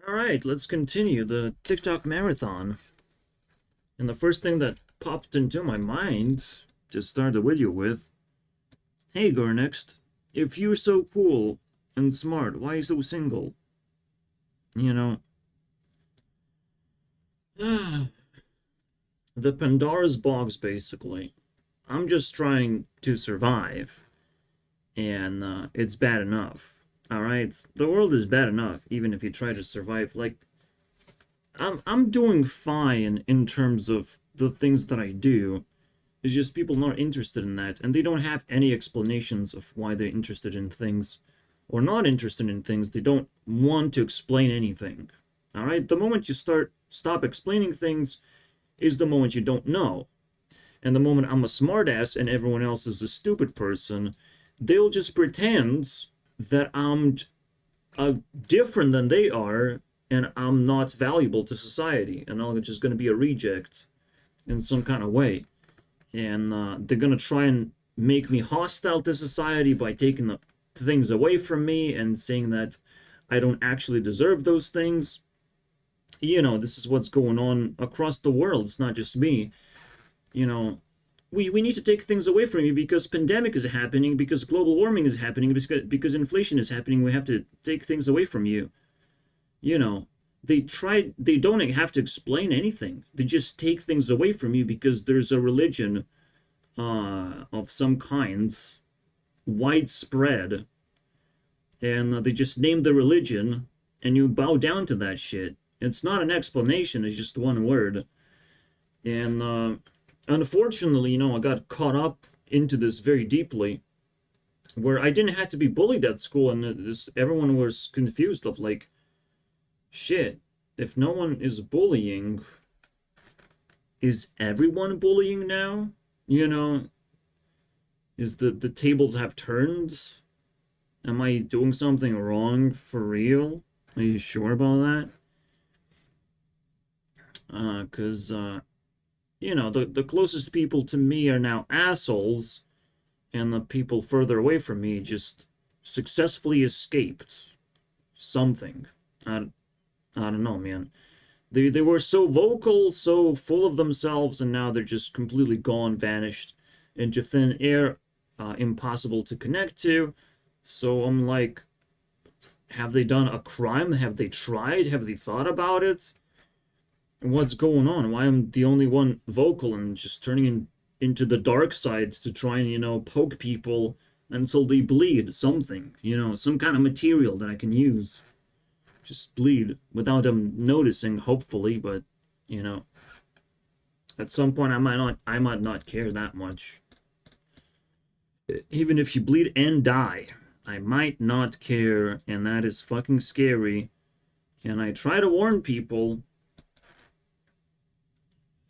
Alright, let's continue the TikTok marathon. And the first thing that popped into my mind to start the video with, hey Gurunext, if you're so cool and smart, why are you so single? You know, the Pandora's box basically. I'm just trying to survive, and it's bad enough. Alright? The world is bad enough, even if you try to survive. Like, I'm doing fine in terms of the things that I do. It's just people not interested in that, and they don't have any explanations of why they're interested in things or not interested in things. They don't want to explain anything. All right? The moment you stop explaining things is the moment you don't know. And the moment I'm a smartass and everyone else is a stupid person, they'll just pretend that I'm different than they are and I'm not valuable to society, and I'm just going to be a reject in some kind of way. And they're going to try and make me hostile to society by taking the things away from me and saying that I don't actually deserve those things. You know, this is what's going on across the world. It's not just me. You know, we need to take things away from you because pandemic is happening, because global warming is happening, because inflation is happening. We have to take things away from you. You know, they don't have to explain anything. They just take things away from you because there's a religion of some kind, widespread, and they just name the religion, and you bow down to that shit. It's not an explanation, it's just one word. And unfortunately, I got caught up into this very deeply, where I didn't have to be bullied at school, and everyone was confused of like, shit, if no one is bullying, is everyone bullying now? Is the tables have turned? Am I doing something wrong for real? Are you sure about that? Because, the closest people to me are now assholes, and the people further away from me just successfully escaped something. I don't know, man. They were so vocal, so full of themselves, and now they're just completely gone, vanished into thin air, impossible to connect to. So I'm like, have they done a crime? Have they tried? Have they thought about it? What's going on? Why am I the only one vocal and just turning into the dark side to try and, poke people until they bleed something, some kind of material that I can use. Just bleed without them noticing, hopefully, but at some point I might not care that much. Even if you bleed and die, I might not care, and that is fucking scary. And I try to warn people,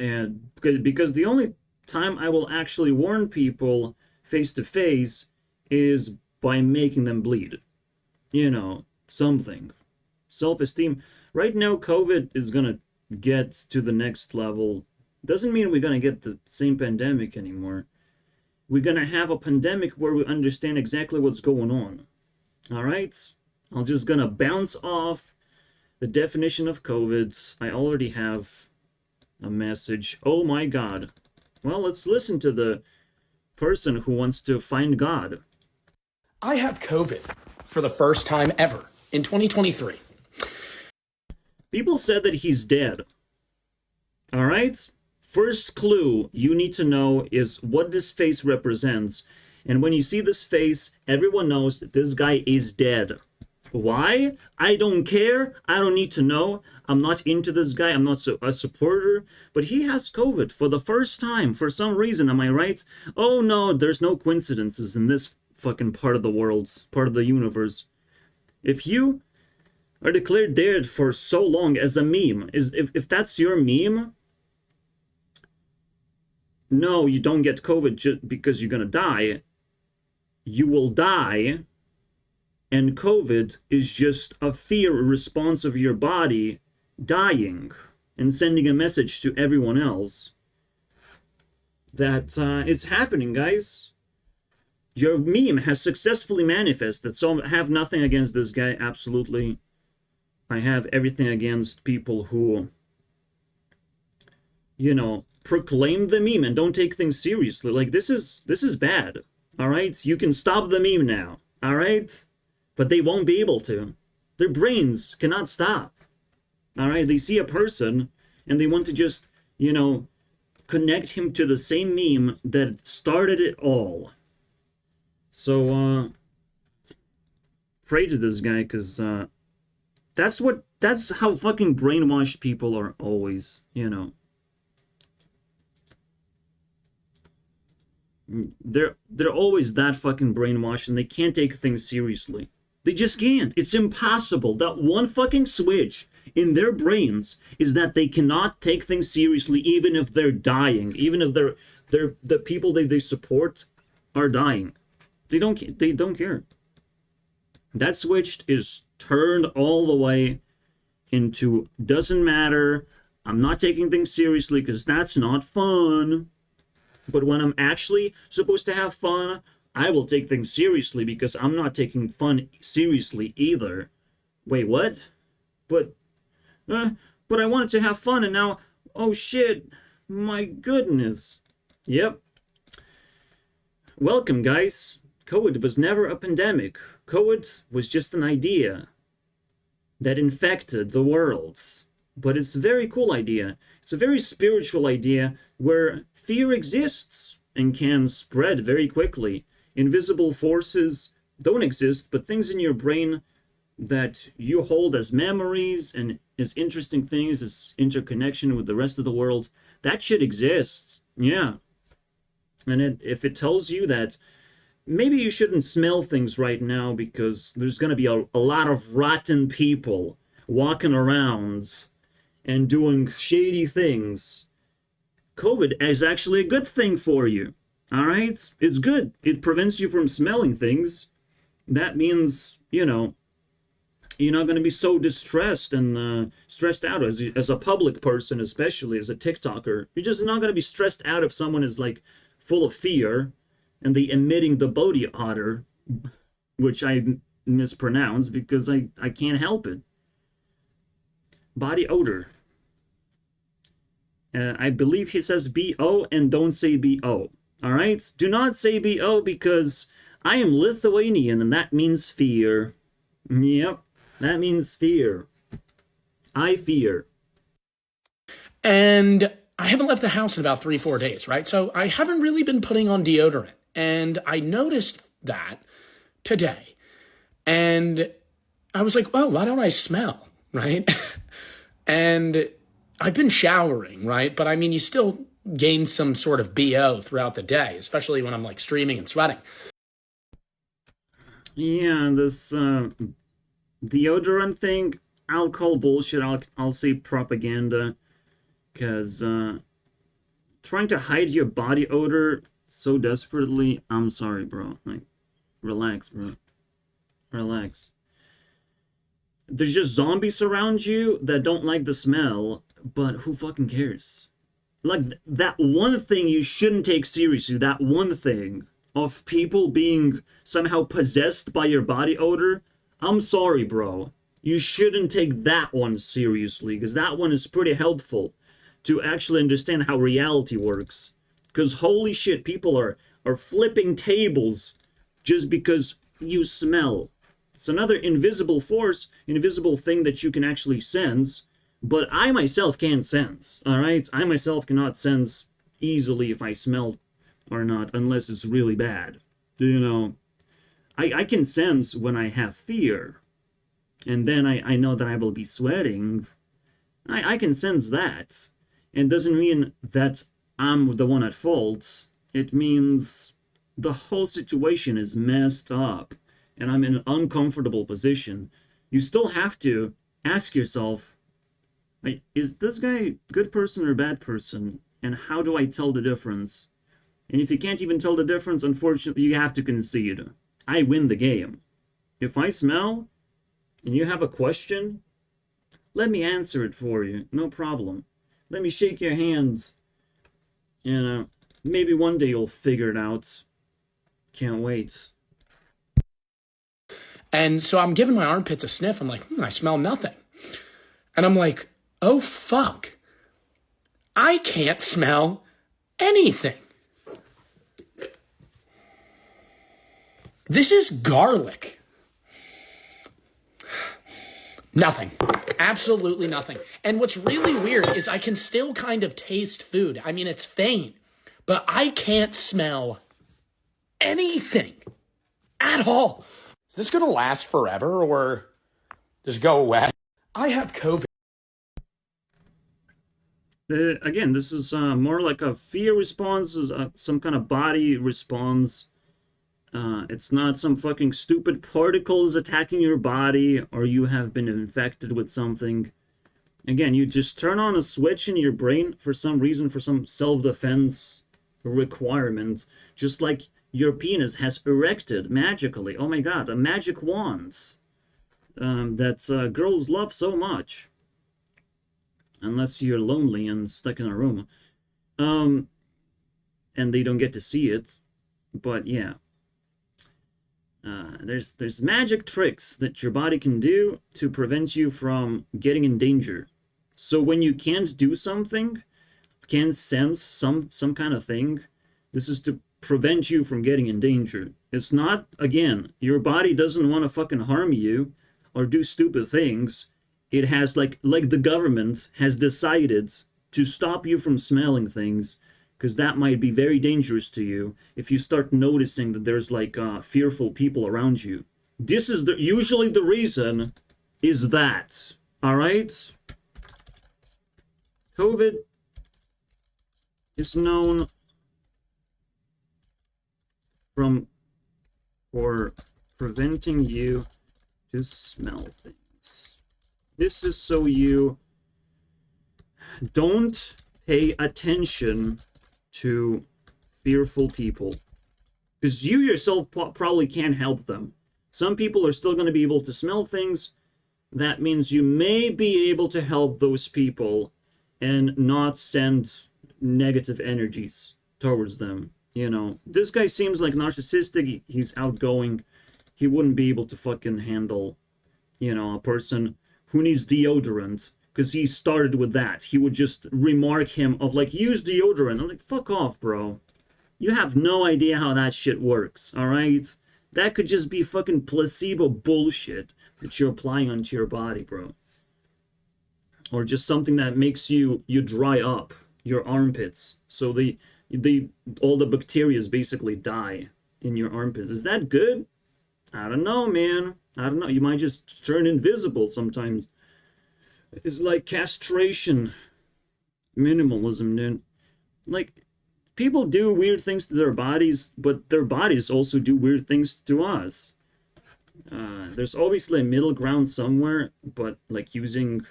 and because the only time I will actually warn people face to face is by making them bleed. Something. Self-esteem. Right now, COVID is gonna get to the next level. Doesn't mean we're gonna get the same pandemic anymore. We're gonna have a pandemic where we understand exactly what's going on. All right? I'm just gonna bounce off the definition of COVID. I already have a message. Oh my God. Well, let's listen to the person who wants to find God. I have COVID for the first time ever in 2023. People said that he's dead. All right? First clue you need to know is what this face represents. And when you see this face, everyone knows that this guy is dead. Why? I don't care. I don't need to know. I'm not into this guy. I'm not a supporter. But he has COVID for the first time for some reason. Am I right? Oh no, there's no coincidences in this fucking part of the world, part of the universe. If you are declared dead for so long as a meme, if that's your meme, no, you don't get COVID just because you're gonna die. You will die, and COVID is just a fear response of your body dying and sending a message to everyone else that it's happening, guys. Your meme has successfully manifested, so I have nothing against this guy, absolutely. I have everything against people who, proclaim the meme and don't take things seriously. Like this is bad. All right? You can stop the meme now. All right? But they won't be able to. Their brains cannot stop. All right? They see a person and they want to just, connect him to the same meme that started it all. So pray to this guy, because that's how fucking brainwashed people are always. They're always that fucking brainwashed, and they can't take things seriously. They just can't. It's impossible. That one fucking switch in their brains is that they cannot take things seriously, even if they're dying, even if the people they support are dying. They don't care. That switch is turned all the way into doesn't matter. I'm not taking things seriously because that's not fun. But when I'm actually supposed to have fun, I will take things seriously because I'm not taking fun seriously either. Wait, what? But I wanted to have fun and now, oh shit, my goodness. Yep. Welcome, guys. COVID was never a pandemic. COVID was just an idea that infected the world. But it's a very cool idea. It's a very spiritual idea where fear exists and can spread very quickly. Invisible forces don't exist, but things in your brain that you hold as memories and as interesting things, as interconnection with the rest of the world, that shit exists. Yeah. And if it tells you that maybe you shouldn't smell things right now because there's going to be a lot of rotten people walking around and doing shady things, COVID is actually a good thing for you. All right? It's good. It prevents you from smelling things. That means, you're not going to be so distressed and stressed out as a public person, especially as a TikToker. You're just not going to be stressed out if someone is like full of fear and they emitting the body odor, which I mispronounce because I can't help it. Body odor. I believe he says BO and don't say BO. All right? Do not say BO because I am Lithuanian and that means fear. Yep, that means fear. I fear. And I haven't left the house in about 3-4 days, right? So I haven't really been putting on deodorant. And I noticed that today. And I was like, well, why don't I smell, right? And I've been showering, right? But I mean, you still gain some sort of BO throughout the day, especially when I'm like streaming and sweating. Yeah, this deodorant thing, I'll call bullshit. I'll say propaganda, because trying to hide your body odor so desperately, I'm sorry, bro. Like, relax, bro. Relax. There's just zombies around you that don't like the smell, but who fucking cares? Like, that one thing you shouldn't take seriously, that one thing of people being somehow possessed by your body odor, I'm sorry, bro. You shouldn't take that one seriously, because that one is pretty helpful to actually understand how reality works. Because holy shit, people are flipping tables just because you smell. It's another invisible force, invisible thing that you can actually sense, but I myself can't sense, all right? I myself cannot sense easily if I smell or not, unless it's really bad. I can sense when I have fear, and then I know that I will be sweating. I can sense that. It doesn't mean that I'm the one at fault. It means the whole situation is messed up and I'm in an uncomfortable position. You still have to ask yourself, like, is this guy a good person or a bad person? And how do I tell the difference? And if you can't even tell the difference, unfortunately, you have to concede. I win the game. If I smell and you have a question, let me answer it for you. No problem. Let me shake your hand. Maybe one day you'll figure it out. Can't wait. And so I'm giving my armpits a sniff. I'm like, I smell nothing. And I'm like, oh, fuck. I can't smell anything. This is garlic. Nothing. Absolutely nothing. And what's really weird is I can still kind of taste food. I mean, it's faint, but I can't smell anything at all. Is this going to last forever or just go away? I have COVID. Again, this is more like a fear response, some kind of body response. It's not some fucking stupid particles attacking your body or you have been infected with something. Again, you just turn on a switch in your brain for some reason, for some self-defense requirement, just like your penis has erected magically. Oh my god, a magic wand that girls love so much. Unless you're lonely and stuck in a room. And they don't get to see it. But yeah. There's magic tricks that your body can do to prevent you from getting in danger. So when you can't do something, can't sense some kind of thing, this is to prevent you from getting in danger. It's not, again, your body doesn't want to fucking harm you or do stupid things. It has, like the government has decided to stop you from smelling things, because that might be very dangerous to you if you start noticing that there's like fearful people around you. This is usually the reason is that, all right? COVID is known for preventing you to smell things. This is so you don't pay attention to fearful people, because you yourself probably can't help them. Some people are still going to be able to smell things. That means you may be able to help those people and not send negative energies towards them. You know, this guy seems like narcissistic. He's outgoing. He wouldn't be able to fucking handle, you know, a person who needs deodorant, because he started with that. He would just remark him of like, use deodorant. I'm like, fuck off, bro. You have no idea how that shit works, all right? That could just be fucking placebo bullshit that you're applying onto your body, bro. Or just something that makes you dry up your armpits. So all the bacteria basically die in your armpits. Is that good? I don't know, man. I don't know. You might just turn invisible sometimes. It's like castration. Minimalism, dude. Like, people do weird things to their bodies, but their bodies also do weird things to us. There's obviously a middle ground somewhere, but like using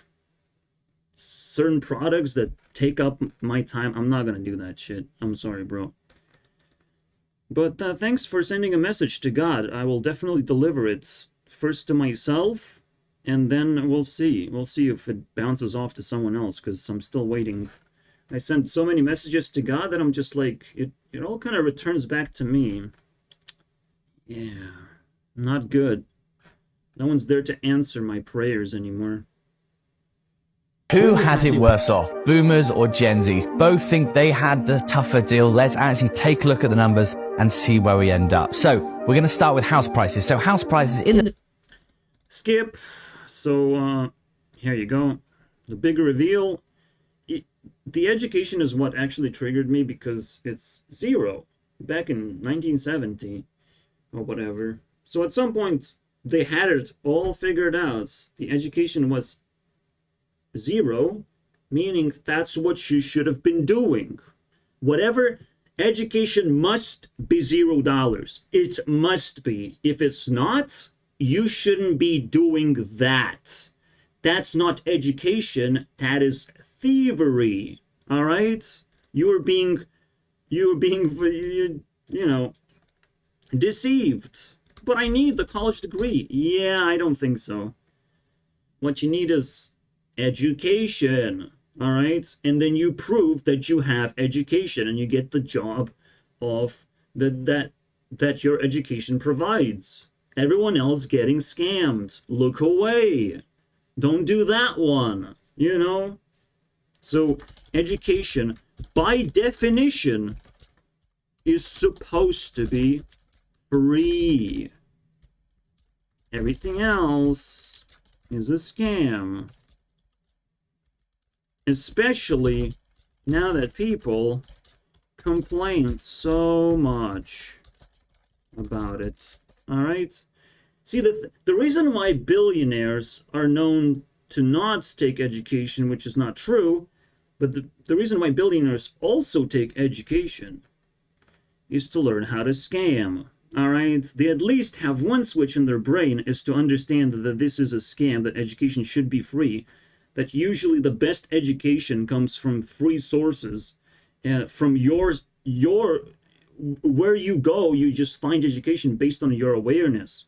certain products that take up my time, I'm not gonna do that shit. I'm sorry, bro. But thanks for sending a message to God. I will definitely deliver it first to myself, and then we'll see. We'll see if it bounces off to someone else, because I'm still waiting. I sent so many messages to God that I'm just like, it all kind of returns back to me. Yeah, not good. No one's there to answer my prayers anymore. Who had it worse off, boomers or Gen Zs? Both think they had the tougher deal. Let's actually take a look at the numbers and see where we end up. So we're going to start with house prices. So house prices in the... Skip. So here you go. The big reveal. The education is what actually triggered me, because it's zero back in 1970 or whatever. So at some point they had it all figured out. The education was zero, meaning that's what you should have been doing. Whatever, education must be $0. It must be. If it's not, you shouldn't be doing that. That's not education. That is thievery. All right? You're being, you know, deceived. But I need the college degree. Yeah, I don't think so. What you need is education. All right? And then you prove that you have education, and you get the job of that your education provides. Everyone else getting scammed. Look away. Don't do that one, you know? So, education, by definition, is supposed to be free. Everything else is a scam. Especially now that people complain so much about it. Alright? See, the reason why billionaires are known to not take education, which is not true, but the reason why billionaires also take education is to learn how to scam. Alright? They at least have one switch in their brain is to understand that this is a scam, that education should be free, that usually the best education comes from free sources, and from your where you go, you just find education based on your awareness.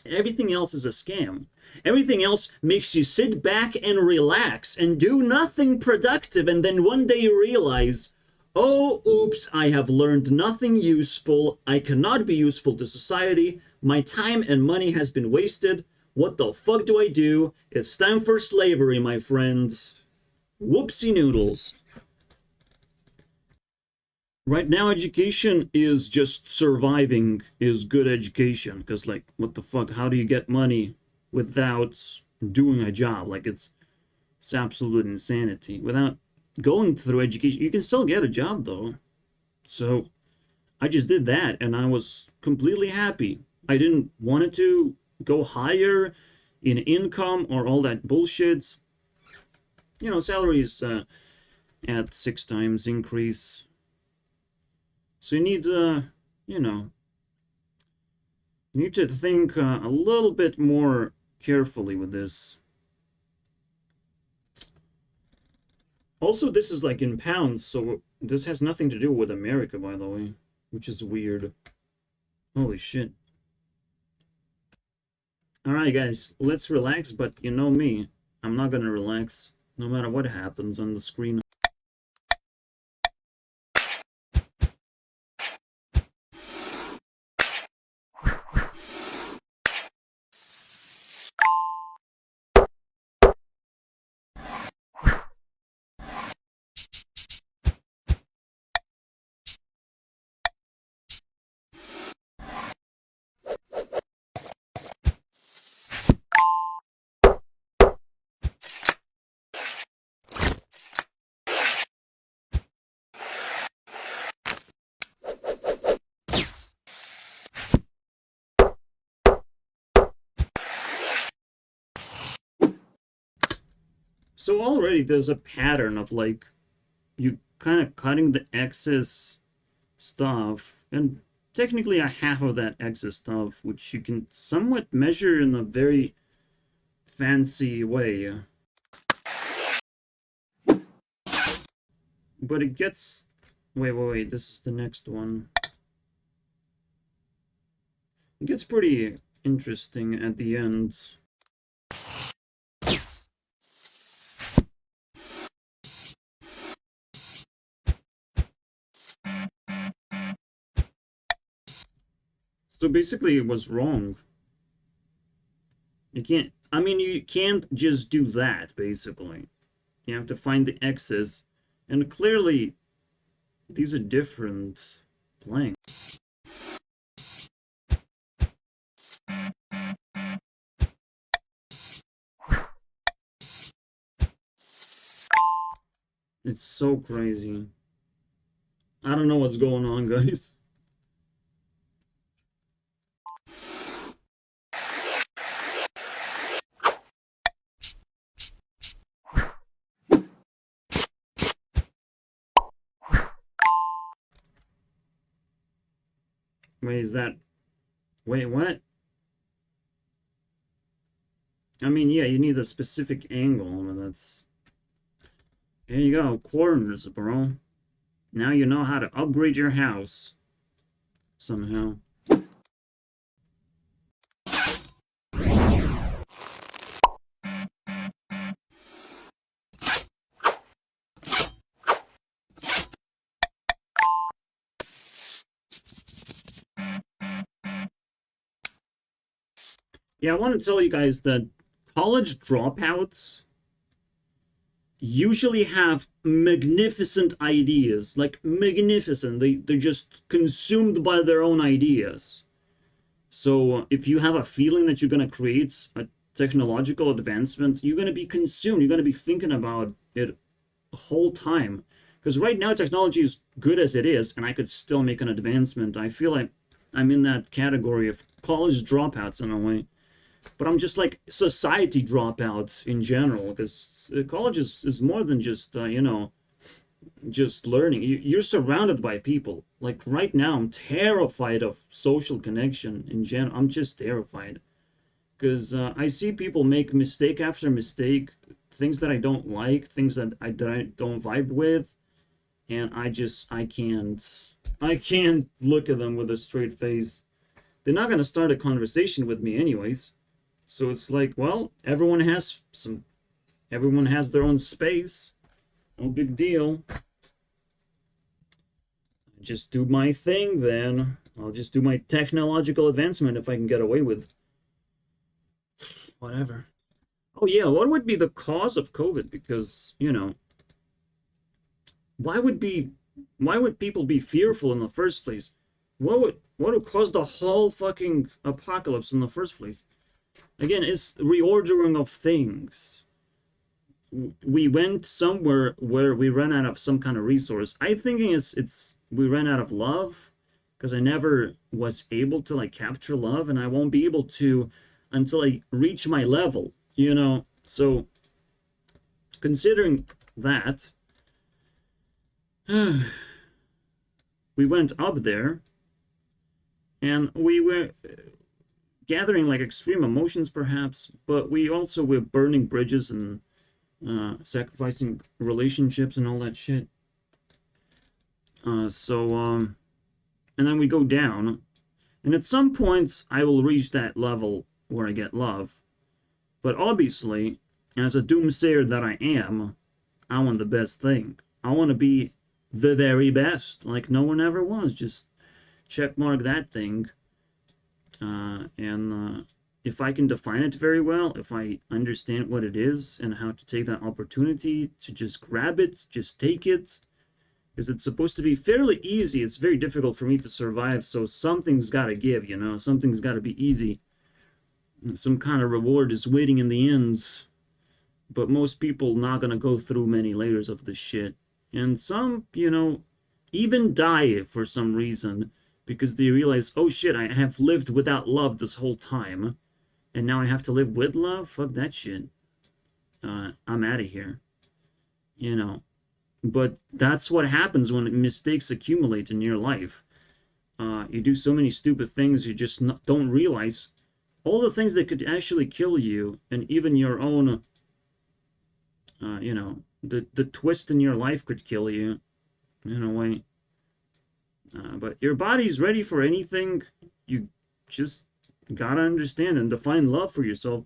Everything else is a scam. Everything else makes you sit back and relax and do nothing productive, and then one day you realize, oh, oops, I have learned nothing useful. I cannot be useful to society. My time and money has been wasted. What the fuck do I do? It's time for slavery, my friends. Whoopsie noodles. Right now, education is just surviving is good education. Because, like, what the fuck? How do you get money without doing a job? Like, it's absolute insanity. Without going through education, you can still get a job, though. So, I just did that, and I was completely happy. I didn't want it to go higher in income or all that bullshit. You know, salaries at 6 times increase. So you need, you know, you need to think a little bit more carefully with this. Also, this is like in pounds, so this has nothing to do with America, by the way, which is weird. Holy shit. Alright, guys, let's relax, but you know me, I'm not gonna relax, no matter what happens on the screen. So already there's a pattern of like you kind of cutting the excess stuff, and technically a half of that excess stuff, which you can somewhat measure in a very fancy way. But it gets... Wait, this is the next one. It gets pretty interesting at the end. So basically it was wrong. You can't... I mean, you can't just do that, basically. You have to find the excess. And clearly, these are different blanks. It's so crazy. I don't know what's going on, guys. Wait, is that... Wait, what? I mean, yeah, you need a specific angle, but that's... There you go, corners, bro. Now you know how to upgrade your house. Somehow. Yeah, I want to tell you guys that college dropouts usually have magnificent ideas, like magnificent. They're just consumed by their own ideas. So if you have a feeling that you're going to create a technological advancement, you're going to be consumed. You're going to be thinking about it the whole time. Because right now technology is good as it is, and I could still make an advancement. I feel like I'm in that category of college dropouts in a way. But I'm just like society dropouts in general, because college is more than just, just learning. You're surrounded by people. Like right now, I'm terrified of social connection in general. I'm just terrified. Because I see people make mistake after mistake, things that I don't like, things that I don't vibe with. And I can't look at them with a straight face. They're not going to start a conversation with me anyways. So it's like, well, everyone has their own space. No big deal. Just do my thing then. I'll just do my technological advancement if I can get away with. Whatever. Oh yeah, what would be the cause of COVID? Because, why would people be fearful in the first place? What would cause the whole fucking apocalypse in the first place? Again, it's reordering of things. We went somewhere where we ran out of some kind of resource. I think it's we ran out of love, because I never was able to like capture love, and I won't be able to until I reach my level, So considering that, we went up there, and we were gathering like extreme emotions perhaps, but we also were burning bridges and sacrificing relationships and all that shit. And then we go down, and at some point I will reach that level where I get love. But obviously, as a doomsayer that I am, I want the best thing. I want to be the very best, like no one ever was. Just checkmark that thing. And if I can define it very well, if I understand what it is and how to take that opportunity to just grab it, just take it, because it's supposed to be fairly easy. It's very difficult for me to survive, so something's got to give, something's got to be easy. Some kind of reward is waiting in the end, but most people not gonna go through many layers of this shit. And some, even die for some reason, because they realize, oh shit, I have lived without love this whole time, and now I have to live with love? Fuck that shit. I'm out of here. But that's what happens when mistakes accumulate in your life. You do so many stupid things, you just don't realize all the things that could actually kill you, and even your own, the twist in your life could kill you, in a way. But your body's ready for anything. You just gotta understand and define love for yourself.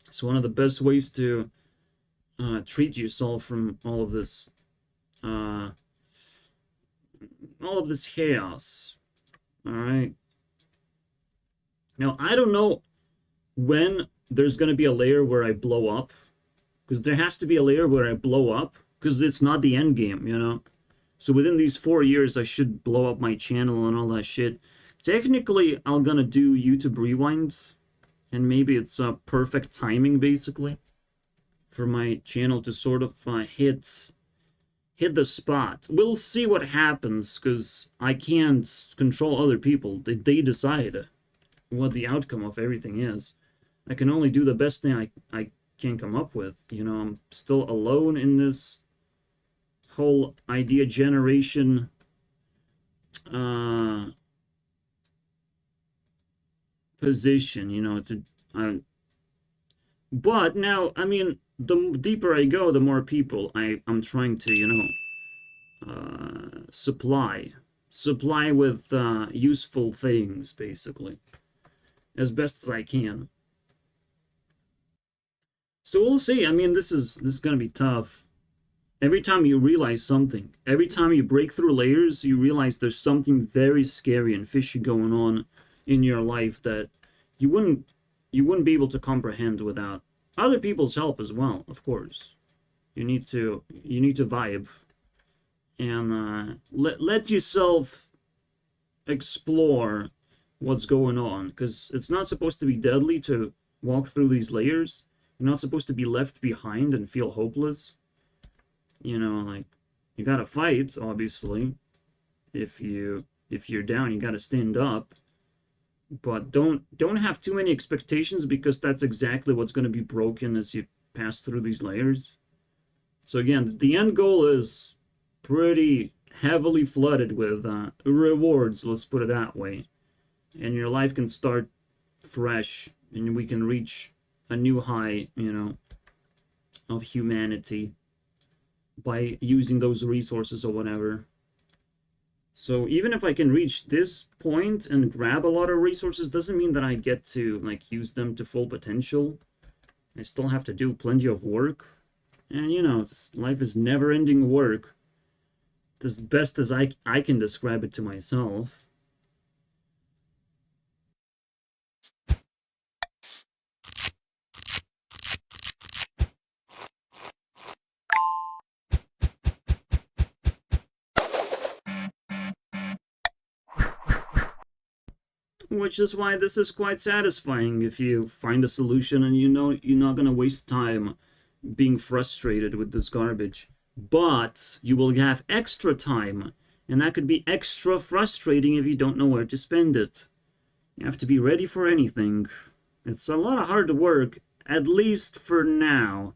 It's one of the best ways to treat yourself from all of this chaos. All right. Now, I don't know when there's going to be a layer where I blow up, because there has to be a layer where I blow up, because it's not the end game, So within these 4 years, I should blow up my channel and all that shit. Technically, I'm going to do YouTube Rewind, and maybe it's perfect timing, basically, for my channel to sort of hit the spot. We'll see what happens, because I can't control other people. They decide what the outcome of everything is. I can only do the best thing I can come up with. I'm still alone in this whole idea generation position, but now, I mean, the deeper I go, the more people I'm trying to, supply with useful things, basically, as best as I can. So we'll see. I mean, this is gonna be tough. Every time you realize something, every time you break through layers, you realize there's something very scary and fishy going on in your life that you wouldn't be able to comprehend without other people's help as well, of course. You need to vibe and let yourself explore what's going on, because it's not supposed to be deadly to walk through these layers. You're not supposed to be left behind and feel hopeless. You know, like, you gotta fight, obviously. If you're down, you gotta stand up. But don't have too many expectations, because that's exactly what's going to be broken as you pass through these layers. So again, the end goal is pretty heavily flooded with rewards, let's put it that way. And your life can start fresh, and we can reach a new high, you know, of humanity by using those resources or whatever. So even if I can reach this point and grab a lot of resources, doesn't mean that I get to, like, use them to full potential. I still have to do plenty of work. And, you know, life is never-ending work. As best as I can describe it to myself. Which is why this is quite satisfying if you find a solution and you know you're not gonna waste time being frustrated with this garbage. But you will have extra time, and that could be extra frustrating if you don't know where to spend it. You have to be ready for anything. It's a lot of hard work, at least for now.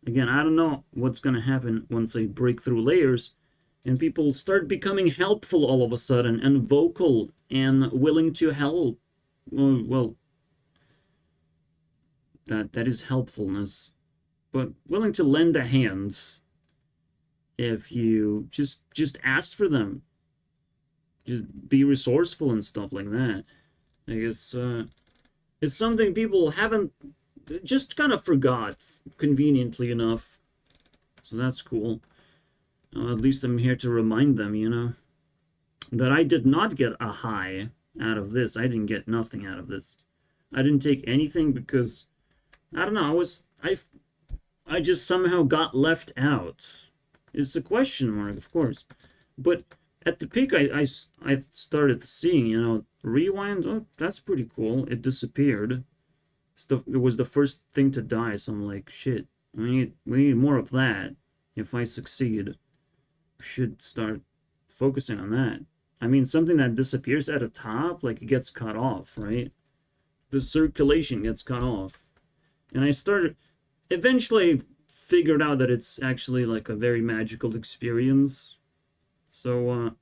Again, I don't know what's gonna happen once I break through layers and people start becoming helpful all of a sudden, and vocal, and willing to help. Well, that is helpfulness. But willing to lend a hand if you just ask for them. Just be resourceful and stuff like that. I guess it's something people haven't, just kind of forgot, conveniently enough. So that's cool. At least I'm here to remind them, you know, that I did not get a high out of this. I didn't get nothing out of this. I didn't take anything because, I don't know, I just somehow got left out. It's a question mark, of course. But at the peak, I started seeing, you know, rewind. Oh, that's pretty cool. It disappeared. It was the first thing to die, so I'm like, shit, we need more of that. If I succeed, should start focusing on that. I mean, something that disappears at the top, like, it gets cut off, right? The circulation gets cut off. And eventually I figured out that it's actually like a very magical experience. So,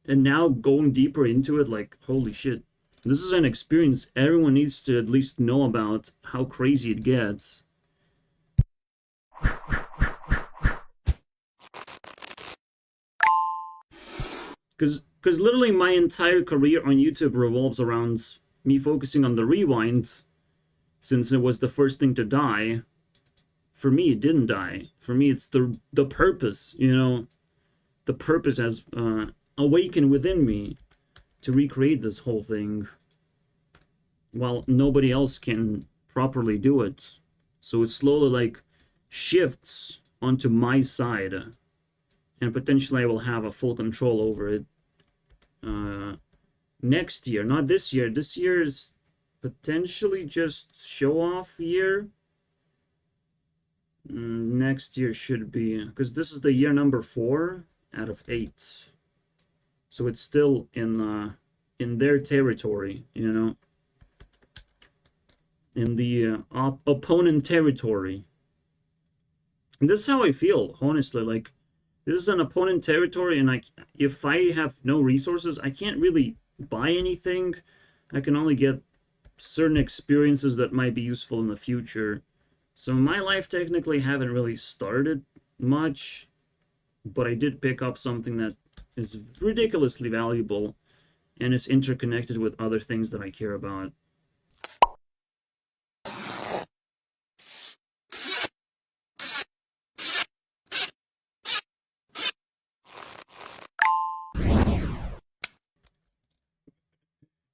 and now going deeper into it, like, holy shit, this is an experience everyone needs to at least know about how crazy it gets. Because literally my entire career on YouTube revolves around me focusing on the rewind, since it was the first thing to die. For me, it didn't die. For me, it's the purpose, you know. The purpose has awakened within me to recreate this whole thing, while nobody else can properly do it. So it slowly, like, shifts onto my side, and potentially I will have a full control over it next year, not this year. This year is potentially just show-off year. Next year should be, because this is the year number 4 out of 8, so it's still in their territory, you know, in the opponent territory. And this is how I feel, honestly. Like, this is an opponent territory, and if I have no resources, I can't really buy anything. I can only get certain experiences that might be useful in the future. So my life technically haven't really started much, but I did pick up something that is ridiculously valuable and is interconnected with other things that I care about.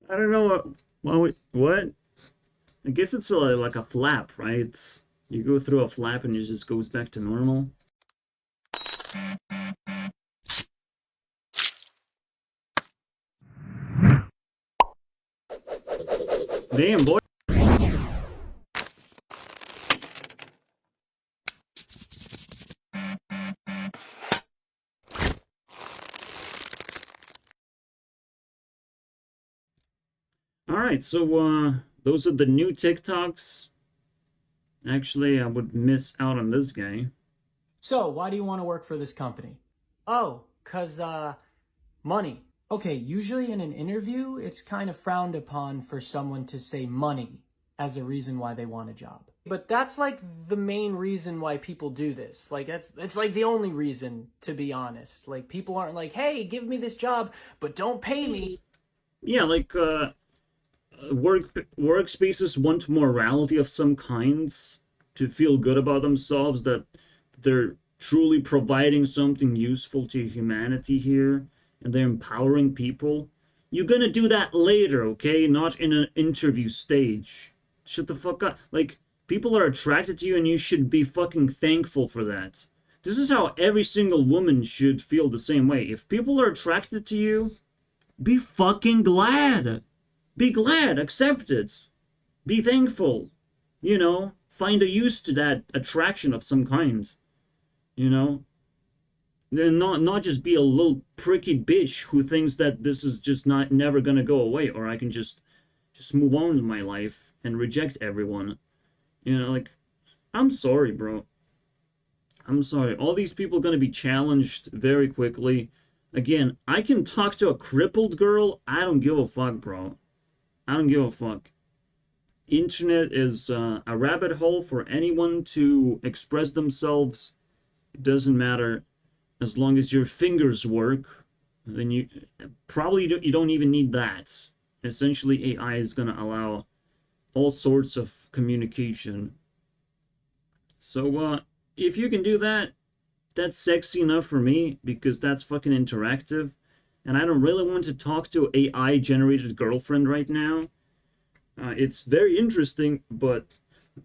I don't know what? I guess it's like a flap, right? You go through a flap and it just goes back to normal. Damn, boy. Alright, so those are the new TikToks. Actually, I would miss out on this guy. So, why do you want to work for this company? Oh, 'cause money. Okay, usually in an interview, it's kind of frowned upon for someone to say money as a reason why they want a job. But that's like the main reason why people do this. Like it's like the only reason, to be honest. Like people aren't like, "Hey, give me this job, but don't pay me." Yeah, like workspaces want morality of some kind to feel good about themselves, that they're truly providing something useful to humanity here and they're empowering people. You're gonna do that later, okay? Not in an interview stage. Shut the fuck up. Like, people are attracted to you and you should be fucking thankful for that. This is how every single woman should feel the same way. If people are attracted to you, be fucking glad. Be glad, accept it. Be thankful. You know, find a use to that attraction of some kind. You know? Then not just be a little pricky bitch who thinks that this is just never gonna go away, or I can just move on with my life and reject everyone. You know, like, I'm sorry, bro. I'm sorry. All these people are gonna be challenged very quickly. Again, I can talk to a crippled girl. I don't give a fuck, bro. I don't give a fuck. Internet is a rabbit hole for anyone to express themselves. It doesn't matter. As long as your fingers work, then you don't even need that. Essentially, AI is going to allow all sorts of communication. So, if you can do that, that's sexy enough for me, because that's fucking interactive. And I don't really want to talk to AI-generated girlfriend right now. It's very interesting, but,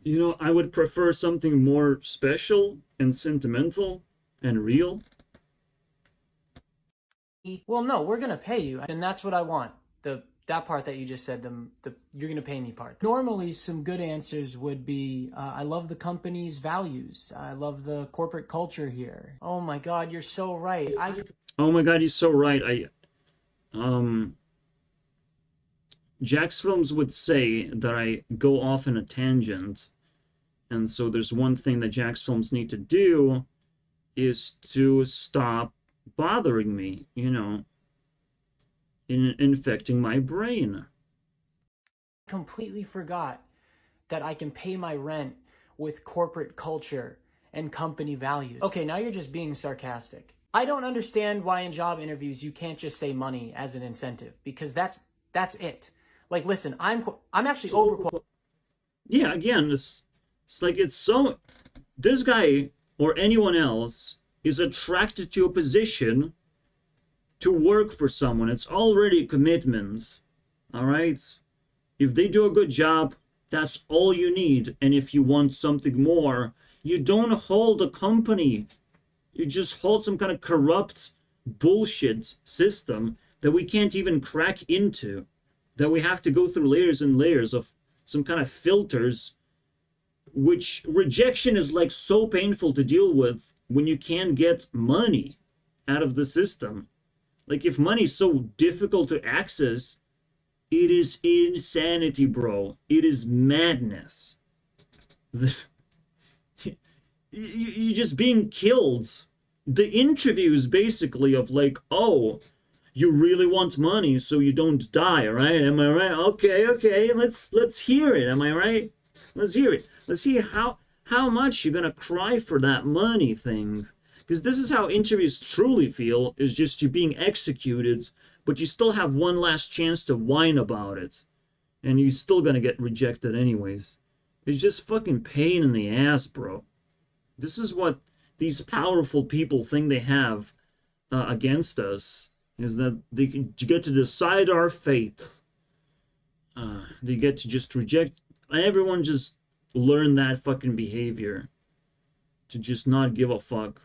you know, I would prefer something more special and sentimental and real. Well, no, we're gonna pay you, and that's what I want. That part that you just said, the you're gonna pay me part. Normally, some good answers would be, I love the company's values. I love the corporate culture here. Oh my God, you're so right. Oh my God, he's so right. Jack's Films would say that I go off in a tangent, and so there's one thing that Jack's Films need to do is to stop bothering me, you know, infecting my brain. Completely forgot that I can pay my rent with corporate culture and company values. Okay, now you're just being sarcastic. I don't understand why in job interviews you can't just say money as an incentive, because that's it. Like, listen, I'm actually overqualified. Yeah, again, it's like, it's so, this guy or anyone else is attracted to a position to work for someone. It's already a commitment. All right? If they do a good job, that's all you need. And if you want something more, you don't hold a company. You just hold some kind of corrupt bullshit system that we can't even crack into. That we have to go through layers and layers of some kind of filters, which rejection is like so painful to deal with when you can't get money out of the system. Like, if money is so difficult to access, it is insanity, bro. It is madness. You're just being killed. The interviews basically of like, oh, you really want money so you don't die, right? Am I right? Okay. Let's hear it. Am I right? Let's hear it. Let's hear how much you're gonna cry for that money thing. Because this is how interviews truly feel, is just you being executed, but you still have one last chance to whine about it. And you're still gonna get rejected anyways. It's just fucking pain in the ass, bro. This is what these powerful people think they have against us, is that they get to decide our fate. They get to just reject everyone, just learn that fucking behavior to just not give a fuck.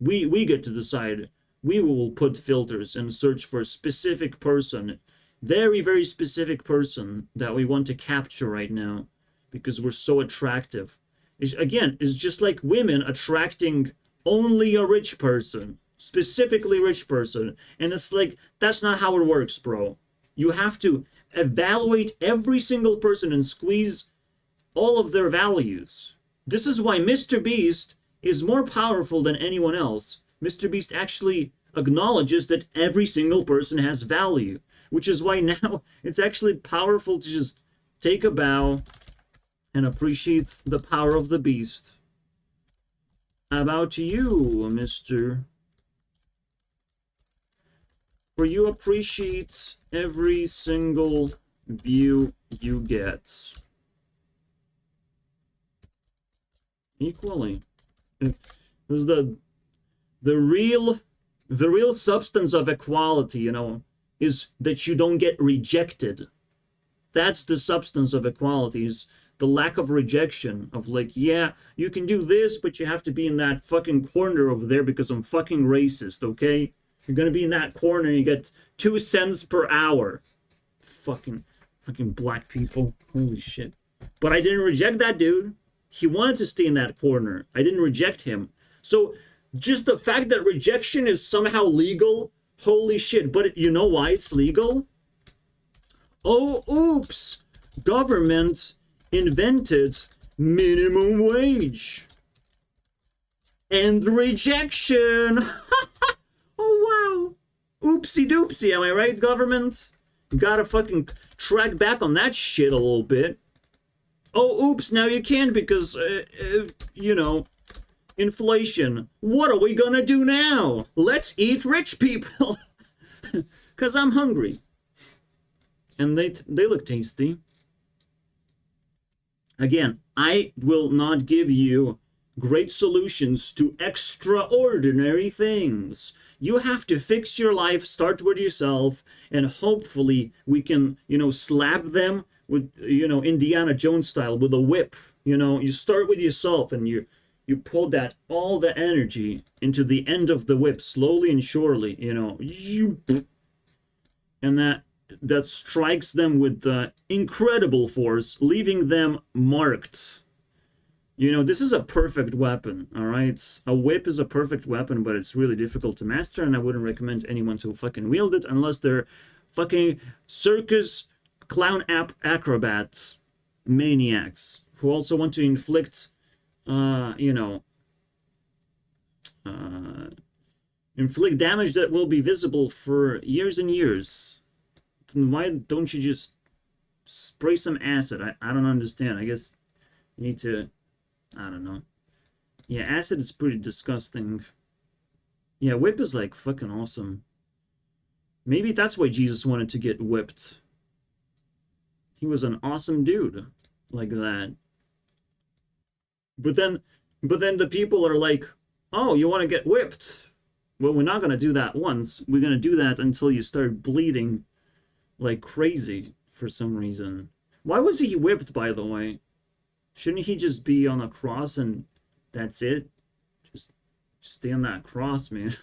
We get to decide. We will put filters and search for a specific person, very, very specific person that we want to capture right now because we're so attractive. It's just like women attracting only a rich person, specifically rich person. And it's like, that's not how it works, bro. You have to evaluate every single person and squeeze all of their values. This is why Mr. Beast is more powerful than anyone else. Mr. Beast actually acknowledges that every single person has value, which is why now it's actually powerful to just take a bow and appreciate the power of the beast. How about you, Mr.? For you appreciate every single view you get equally. This is the real substance of equality, you know, is that you don't get rejected. That's the substance of equality, is the lack of rejection of like, yeah, you can do this, but you have to be in that fucking corner over there because I'm fucking racist, okay? You're gonna be in that corner and you get 2 cents per hour. Fucking black people. Holy shit. But I didn't reject that dude. He wanted to stay in that corner. I didn't reject him. So just the fact that rejection is somehow legal, holy shit. But you know why it's legal? Oh, oops. Government invented minimum wage. And rejection. Oh, wow. Oopsie doopsie, am I right, government? You gotta fucking track back on that shit a little bit. Oh, oops, now you can't because, you know, inflation. What are we gonna do now? Let's eat rich people. Because I'm hungry. And they look tasty. Again, I will not give you great solutions to extraordinary things. You have to fix your life, start with yourself, and hopefully we can, you know, slap them with, you know, Indiana Jones style with a whip. You know, you start with yourself and you pull that all the energy into the end of the whip slowly and surely, you know, and that strikes them with incredible force, leaving them marked. You know, this is a perfect weapon, all right? A whip is a perfect weapon, but it's really difficult to master, and I wouldn't recommend anyone to fucking wield it unless they're fucking circus clown acrobat maniacs who also want to inflict, you know, inflict damage that will be visible for years and years. Then why don't you just spray some acid? I don't understand. I guess you need to... I don't know. Yeah, acid is pretty disgusting. Yeah, whip is like fucking awesome. Maybe that's why Jesus wanted to get whipped. He was an awesome dude like that. But then the people are like, oh, you want to get whipped? Well, we're not going to do that once. We're going to do that until you start bleeding like crazy for some reason. Why was he whipped, by the way? Shouldn't he just be on a cross and that's it? Just stay on that cross, man.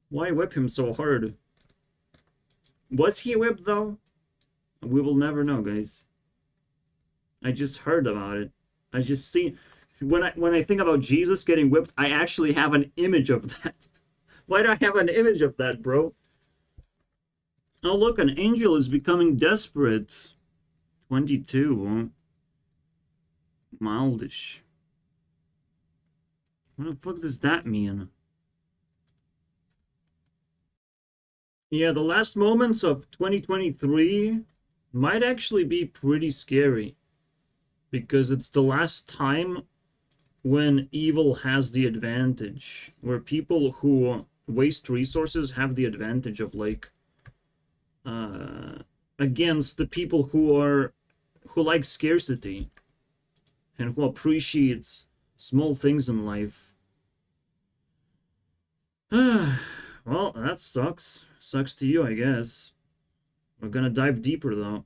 Why whip him so hard? Was he whipped, though? We will never know, guys. I just heard about it. I just see... When I think about Jesus getting whipped, I actually have an image of that. Why do I have an image of that, bro? Oh, look, an angel is becoming desperate. 22. Mildish. What the fuck does that mean? Yeah, the last moments of 2023 might actually be pretty scary. Because it's the last time when evil has the advantage. Where people who waste resources have the advantage of, like, against the people who like scarcity. And who appreciates small things in life. Well, that sucks. Sucks to you, I guess. We're gonna dive deeper, though.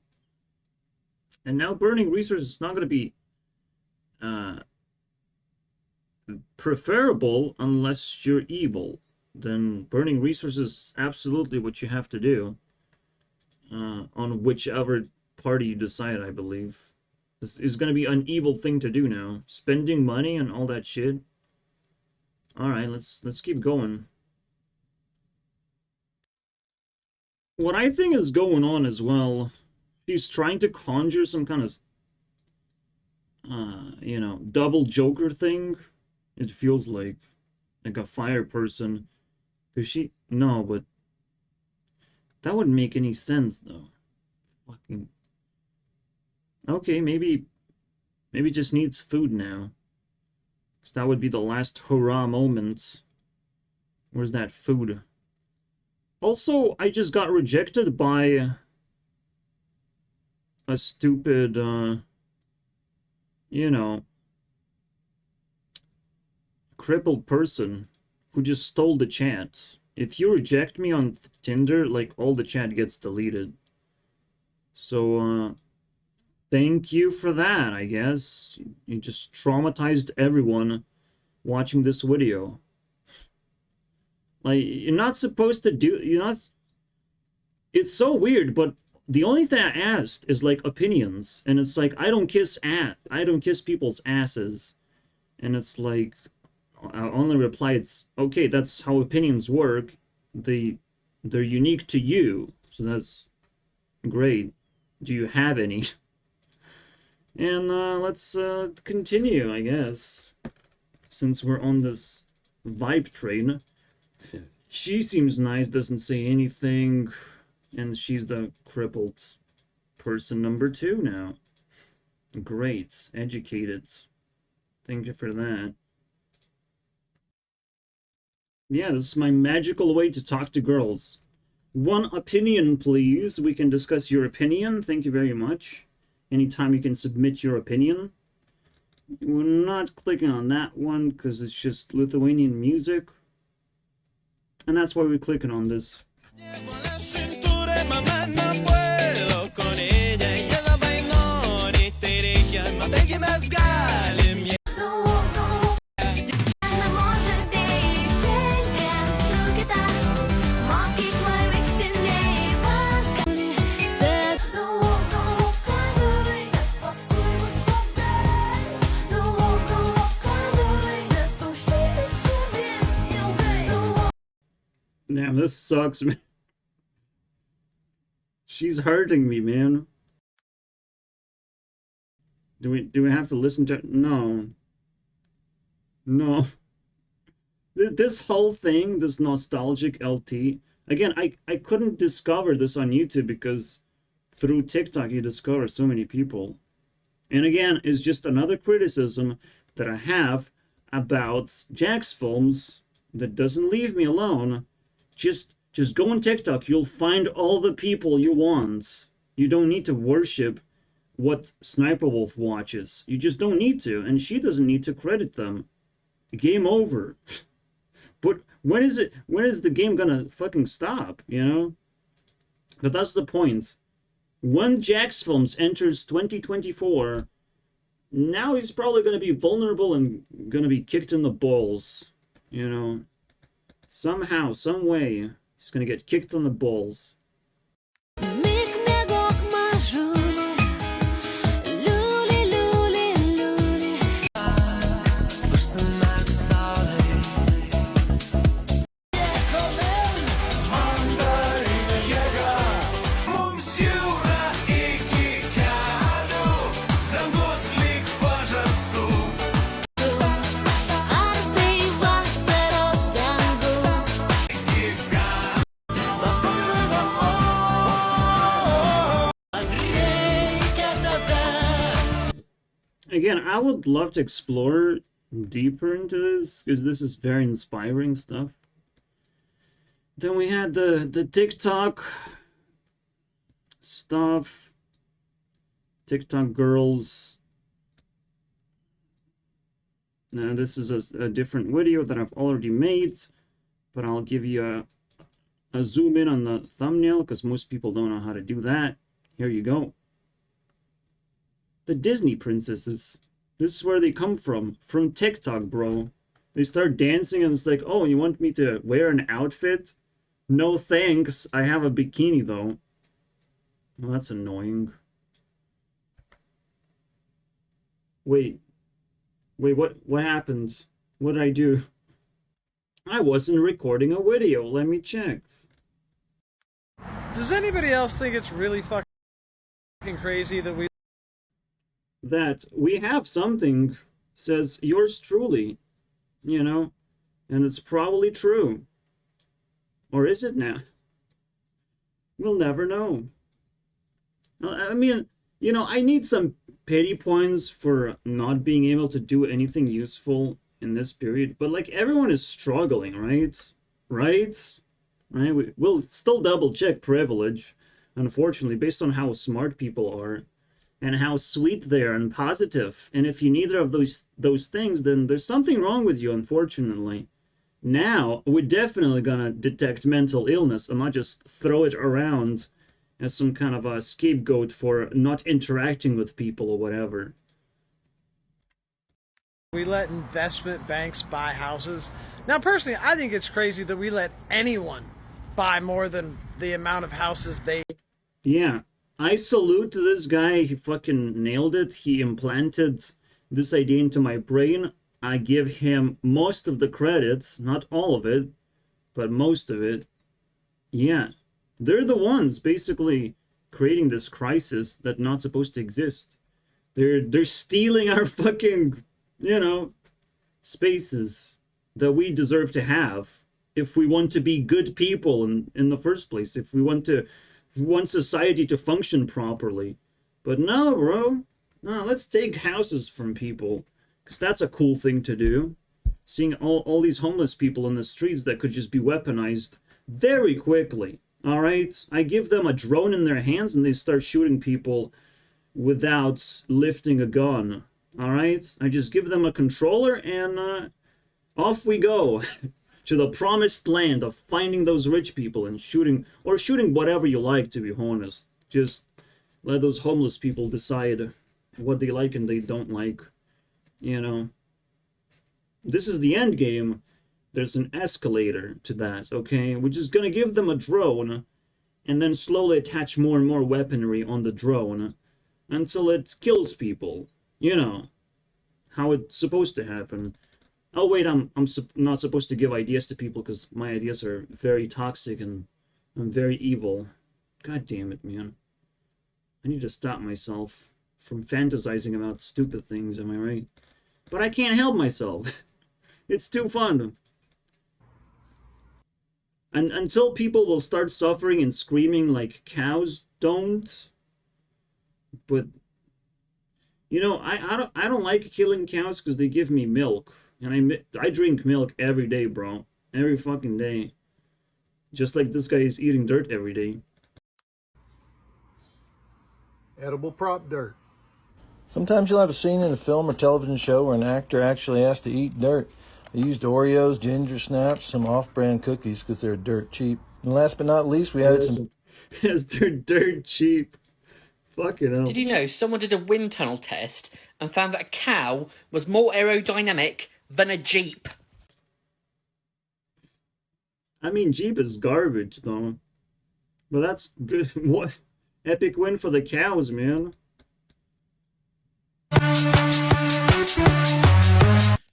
And now burning resources is not going to be preferable unless you're evil. Then burning resources is absolutely what you have to do on whichever party you decide, I believe. This is going to be an evil thing to do now. Spending money and all that shit. All right, let's keep going. What I think is going on as well, she's trying to conjure some kind of, you know, double Joker thing. It feels like a fire person. Cause no, but that wouldn't make any sense though. Fucking. Okay, maybe just needs food now. Cause that would be the last hurrah moment. Where's that food? Also, I just got rejected by a stupid, you know, crippled person who just stole the chat. If you reject me on Tinder, like, all the chat gets deleted. So, thank you for that, I guess. You just traumatized everyone watching this video. Like, you're not supposed to do... It's so weird, but the only thing I asked is, like, opinions. And it's like, I don't kiss people's asses. And it's like... I only replied, it's okay, that's how opinions work. They're unique to you, so that's great. Do you have any? And let's continue, I guess. Since we're on this vibe train. She seems nice, doesn't say anything, and she's the crippled person number 2 now. Great, educated. Thank you for that. Yeah, this is my magical way to talk to girls. One opinion, please. We can discuss your opinion. Thank you very much. Anytime you can submit your opinion. We're not clicking on that one because it's just Lithuanian music. And that's why we're clicking on this. Damn, this sucks, man. She's hurting me, man. Do we have to listen to... No. No. This whole thing, this nostalgic LT... Again, I couldn't discover this on YouTube because through TikTok you discover so many people. And again, it's just another criticism that I have about Jack's films that doesn't leave me alone. Just go on TikTok. You'll find all the people you want. You don't need to worship what Sniper Wolf watches. You just don't need to. And she doesn't need to credit them. Game over. But when is the game gonna fucking stop, you know? But that's the point. When Jack's Films enters 2024, now he's probably gonna be vulnerable and gonna be kicked in the balls, you know? Somehow, some way, he's gonna get kicked in the balls. Again, I would love to explore deeper into this, because this is very inspiring stuff. Then we had the TikTok stuff. TikTok girls. Now this is a different video that I've already made, but I'll give you a zoom in on the thumbnail, because most people don't know how to do that. Here you go. The Disney princesses. This is where they come from TikTok, bro. They start dancing and it's like, oh, you want me to wear an outfit? No thanks, I have a bikini though. Well, that's annoying. Wait, what happened? What did I do? I wasn't recording a video, let me check. Does anybody else think it's really fucking crazy that we have something, says yours truly, you know, and it's probably true. Or is it now? We'll never know. I mean, you know, I need some pity points for not being able to do anything useful in this period, but like everyone is struggling, right? Right? We'll still double check privilege, unfortunately, based on how smart people are and how sweet they are and positive. And if you neither of those things, then there's something wrong with you, unfortunately. Now, we're definitely gonna detect mental illness and not just throw it around as some kind of a scapegoat for not interacting with people or whatever. we let investment banks buy houses? Now, personally, I think it's crazy that we let anyone buy more than the amount of houses they... Yeah, I salute to this guy. He fucking nailed it. He implanted this idea into my brain. I give him most of the credit, not all of it, but most of it. Yeah, they're the ones basically creating this crisis that's not supposed to exist. They're stealing our fucking, you know, spaces that we deserve to have if we want to be good people in the first place, if we want society to function properly. But no, bro. No, let's take houses from people. Because that's a cool thing to do. Seeing all these homeless people in the streets that could just be weaponized very quickly. Alright? I give them a drone in their hands and they start shooting people without lifting a gun. Alright? I just give them a controller and off we go. To the promised land of finding those rich people and shooting whatever you like, to be honest. Just let those homeless people decide what they like and they don't like. You know, this is the end game. There's an escalator to that, okay? We're just gonna give them a drone and then slowly attach more and more weaponry on the drone until it kills people. You know, how it's supposed to happen. Oh wait, I'm not supposed to give ideas to people because my ideas are very toxic and I'm very evil. God damn it, man. I need to stop myself from fantasizing about stupid things, am I right? But I can't help myself. It's too fun. And until people will start suffering and screaming like cows don't. But you know, I don't like killing cows because they give me milk, and I drink milk every day, bro, every fucking day. Just like this guy is eating dirt every day. Edible prop dirt. Sometimes you'll have a scene in a film or television show where an actor actually has to eat dirt. They used Oreos, ginger snaps, some off-brand cookies because they're dirt cheap. And last but not least, we added some... Yes, they're dirt cheap. Fucking hell. Did you know someone did a wind tunnel test and found that a cow was more aerodynamic than a Jeep? I mean, Jeep is garbage, though. But that's good. What? Epic win for the cows, man.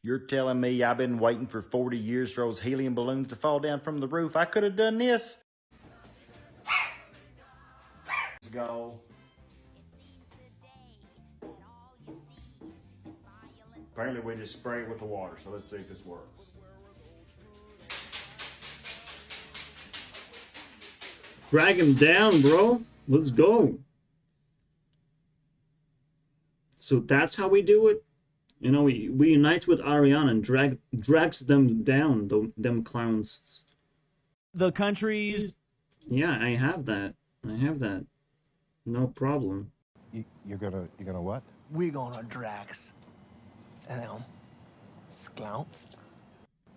You're telling me I've been waiting for 40 years for those helium balloons to fall down from the roof? I could have done this. Let's go. Apparently we just spray it with the water, so let's see if this works. Drag him down, bro. Let's go. So that's how we do it. You know, we unite with Ariana and drags them down, them clowns. The countries. Yeah, I have that. No problem. You're gonna what? We're gonna drax them sclounce.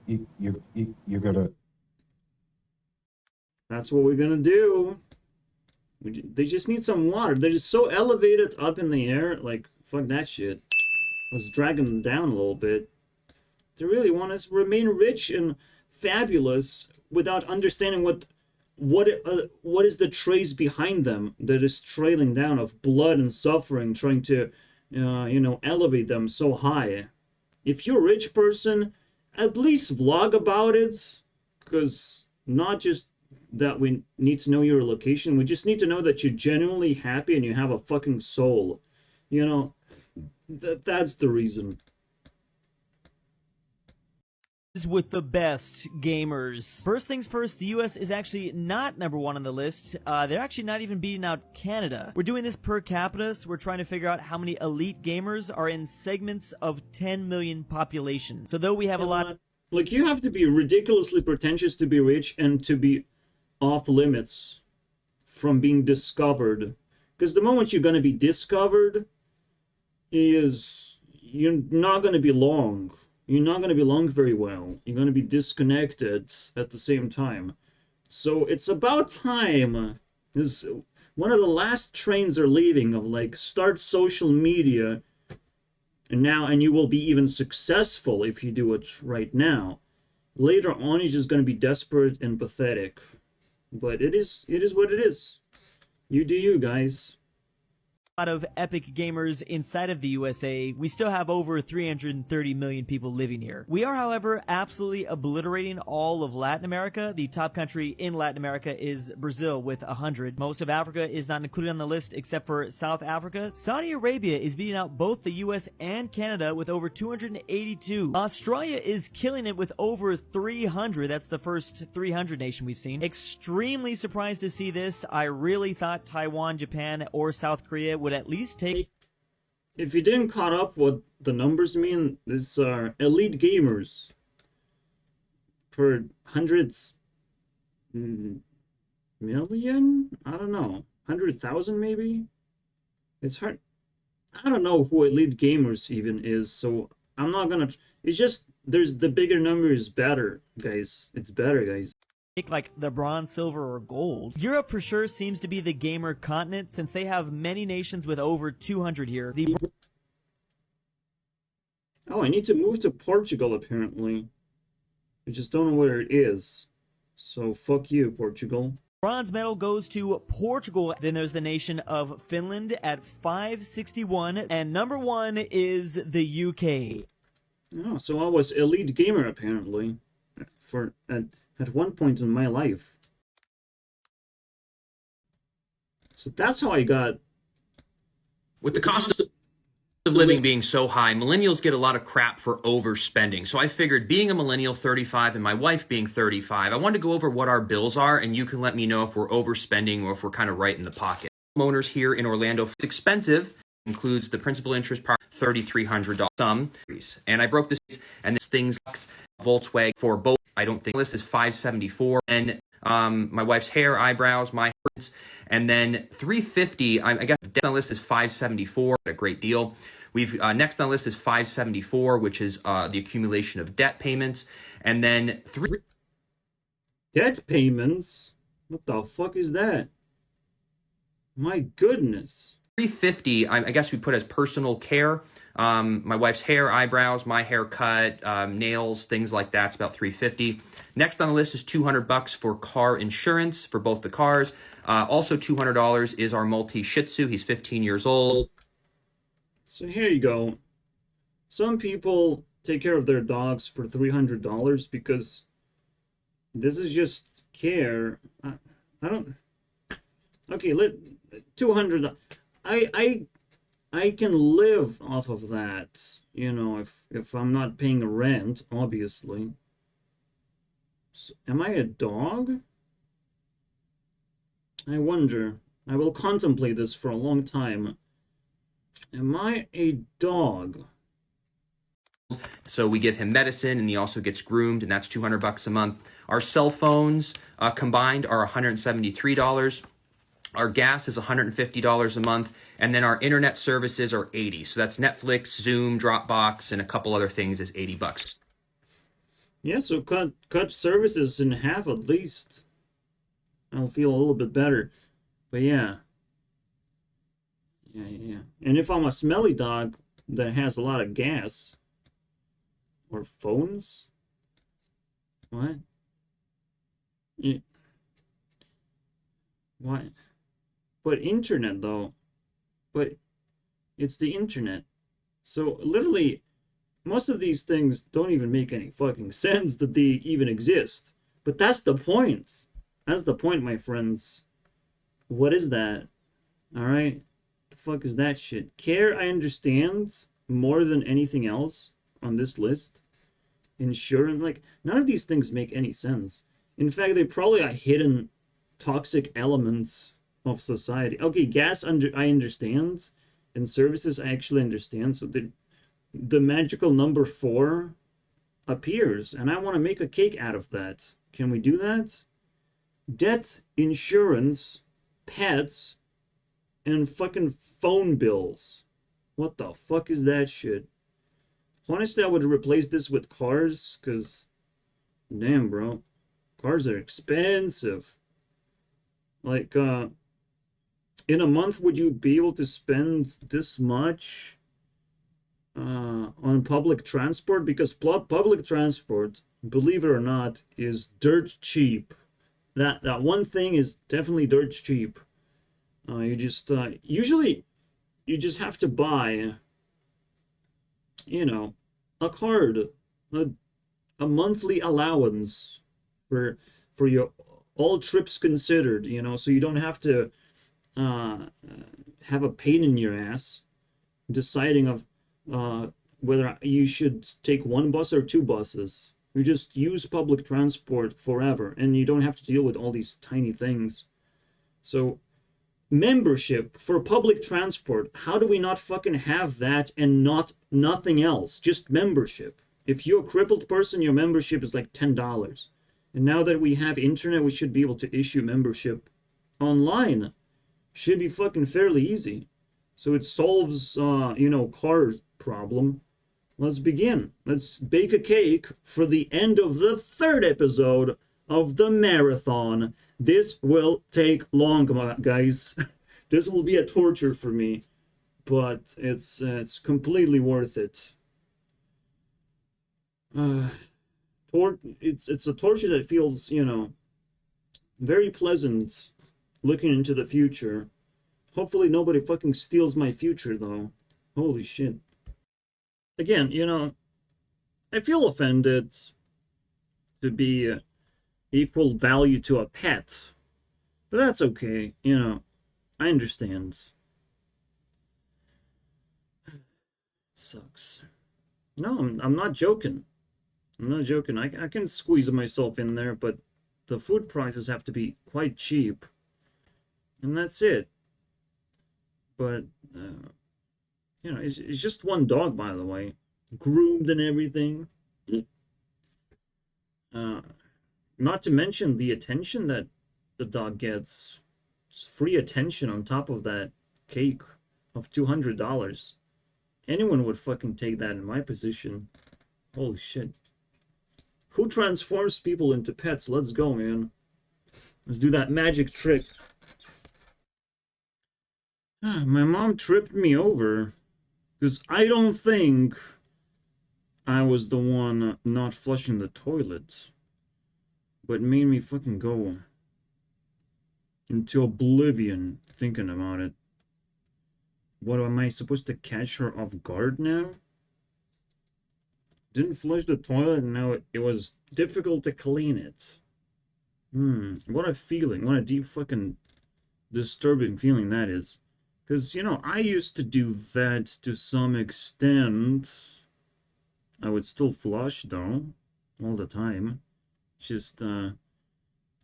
You're gonna... That's what we're gonna do. They just need some water. They're just so elevated up in the air, like Fuck that shit. Let's drag them down a little bit. They really want us to remain rich and fabulous without understanding what is the trace behind them that is trailing down of blood and suffering, trying to, elevate them so high. If you're a rich person, at least vlog about it, because not just that we need to know your location, we just need to know that you're genuinely happy and you have a fucking soul. That's the reason. With the best gamers. First things first, the US is actually not #1 on the list. They're actually not even beating out Canada. We're doing this per capita, so we're trying to figure out how many elite gamers are in segments of 10 million population. So though we have a lot... Like, you have to be ridiculously pretentious to be rich and to be off limits from being discovered. Because the moment you're going to be discovered, you're not going to be long. You're not going to be long very well. You're going to be disconnected at the same time. So it's about time. This one of the last trains are leaving of like start social media, and you will be even successful if you do it right now. Later on, you're just going to be desperate and pathetic. But it is what it is. You do you, guys. Lot of epic gamers inside of the USA, we still have over 330 million people living here. We are, however, absolutely obliterating all of Latin America. The top country in Latin America is Brazil with 100. Most of Africa is not included on the list except for South Africa. Saudi Arabia is beating out both the US and Canada with over 282. Australia is killing it with over 300. That's the first 300 nation we've seen. Extremely surprised to see this. I really thought Taiwan, Japan, or South Korea would at least take... If you didn't caught up what the numbers mean, these are elite gamers for hundreds million? I don't know. 100,000 maybe? It's hard. I don't know who elite gamers even is, so I'm not gonna... It's just, the bigger number is better, guys. It's better, guys. Like the bronze, silver, or gold. Europe for sure seems to be the gamer continent since they have many nations with over 200 here. Oh, I need to move to Portugal apparently. I just don't know where it is. So fuck you, Portugal. Bronze medal goes to Portugal. Then there's the nation of Finland at 561, and #1 is the UK. Oh, so I was elite gamer apparently at one point in my life. So that's how I got... With the cost of living being so high, millennials get a lot of crap for overspending. So I figured, being a millennial 35 and my wife being 35, I wanted to go over what our bills are, and you can let me know if we're overspending or if we're kind of right in the pocket. Homeowners here in Orlando, it's expensive, includes the principal interest part, $3,300 sum. And I broke this, and this things Volkswagen for both. I don't think list is $574, and my wife's hair, eyebrows, my hair, and then $350. I guess next on the list is $574. A great deal. We've next on the list is $574, which is the accumulation of debt payments, and then debt payments. What the fuck is that? My goodness. $350. I guess we put as personal care. My wife's hair, eyebrows, my haircut, nails, things like that. It's about $350. Next on the list is $200 for car insurance for both the cars. Also $200 is our Maltese Shih Tzu. He's 15 years old. So here you go. Some people take care of their dogs for $300 because this is just care. I don't... Okay, let... $200. I can live off of that, if I'm not paying rent, obviously. So, am I a dog? I wonder. I will contemplate this for a long time. Am I a dog? So we give him medicine, and he also gets groomed, and that's $200 a month. Our cell phones combined are $173. Our gas is $150 a month, and then our internet services are $80. So that's Netflix, Zoom, Dropbox, and a couple other things is $80. Yeah, so cut services in half at least. I'll feel a little bit better. But yeah. Yeah. And if I'm a smelly dog that has a lot of gas or phones, what? Yeah. What? But internet though. But it's the internet. So literally, most of these things don't even make any fucking sense that they even exist. But that's the point. That's the point, my friends. What is that? Alright? The fuck is that shit? Care, I understand more than anything else on this list. Insurance, like, none of these things make any sense. In fact, they probably are hidden toxic elements of society. Okay, gas, I understand. And services, I actually understand. So the magical number 4 appears, and I want to make a cake out of that. Can we do that? Debt, insurance, pets, and fucking phone bills. What the fuck is that shit? Honestly, I would replace this with cars, because, damn, bro. Cars are expensive. Like, in a month, would you be able to spend this much on public transport? Because public transport, believe it or not, is dirt cheap. That one thing is definitely dirt cheap. You just usually you just have to buy, you know, a card, a monthly allowance for your all trips considered, you know, so you don't have to have a pain in your ass deciding of whether you should take one bus or 2 buses. You just use public transport forever, and you don't have to deal with all these tiny things. So, membership for public transport, how do we not fucking have that and nothing else? Just membership. If you're a crippled person, your membership is like $10. And now that we have internet, we should be able to issue membership online. Should be fucking fairly easy. So it solves, car problem. Let's begin. Let's bake a cake for the end of the 3rd episode of the marathon. This will take long, guys. This will be a torture for me, but it's completely worth it. It's a torture that feels, very pleasant looking into the future. Hopefully nobody fucking steals my future, though. Holy shit. Again, I feel offended to be equal value to a pet. But that's okay, I understand. Sucks. No, I'm not joking. I'm not joking. I can squeeze myself in there, but the food prices have to be quite cheap. And that's it. But, it's just one dog, by the way. Groomed and everything. Not to mention the attention that the dog gets. It's free attention on top of that cake of $200. Anyone would fucking take that in my position. Holy shit. Who transforms people into pets? Let's go, man. Let's do that magic trick. My mom tripped me over because I don't think I was the one not flushing the toilet, but made me fucking go into oblivion thinking about it. What, am I supposed to catch her off guard now? Didn't flush the toilet and now it was difficult to clean it. What a feeling. What a deep fucking disturbing feeling that is. Because, I used to do that to some extent. I would still flush, though, all the time. Just,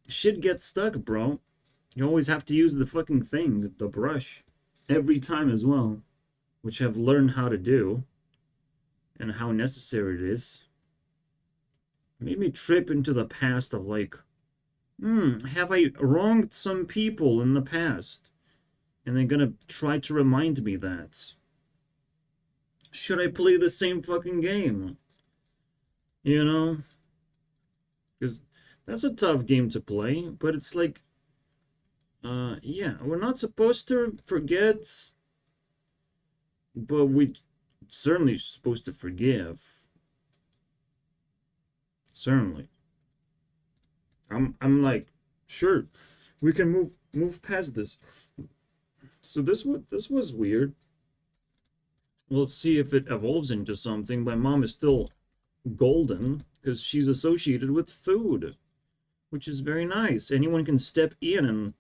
shit gets stuck, bro. You always have to use the fucking thing, the brush, every time as well. Which I've learned how to do. And how necessary it is. Made me trip into the past of like, have I wronged some people in the past? And they're gonna try to remind me that. Should I play the same fucking game? Because that's a tough game to play, but it's like, yeah, we're not supposed to forget But we certainly supposed to forgive. Certainly. I'm like, sure, we can move past this. So this was weird. Let's see if it evolves into something. My mom is still golden because she's associated with food, which is very nice. Anyone can step in and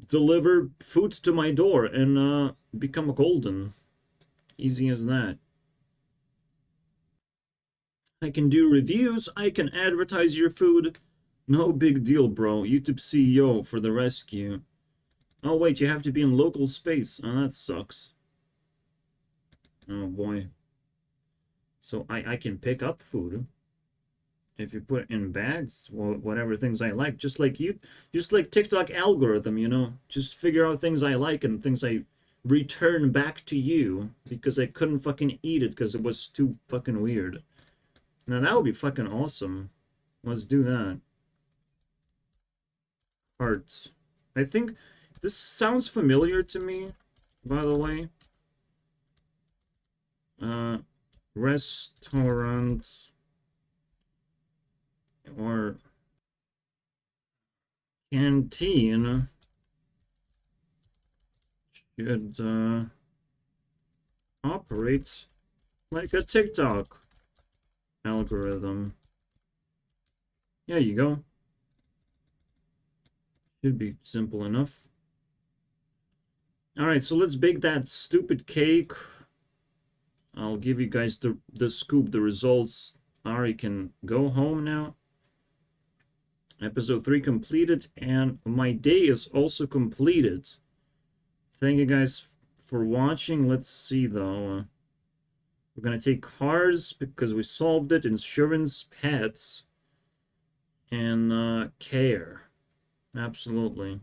deliver food to my door and become a golden. Easy as that. I can do reviews. I can advertise your food. No big deal, bro. YouTube CEO for the rescue. Oh, wait, you have to be in local space. Oh, that sucks. Oh, boy. So I can pick up food if you put it in bags, whatever things I like. Just like TikTok algorithm, you know? Just figure out things I like and things I return back to you because I couldn't fucking eat it because it was too fucking weird. Now, that would be fucking awesome. Let's do that. Hearts. I think this sounds familiar to me, by the way. Restaurants or canteen should operate like a TikTok algorithm. There you go. Should be simple enough. Alright, so let's bake that stupid cake. I'll give you guys the scoop, the results. Ari can go home now. Episode 3 completed, and my day is also completed. Thank you guys for watching. Let's see, though. We're going to take cars because we solved it. Insurance, pets, and care. Absolutely.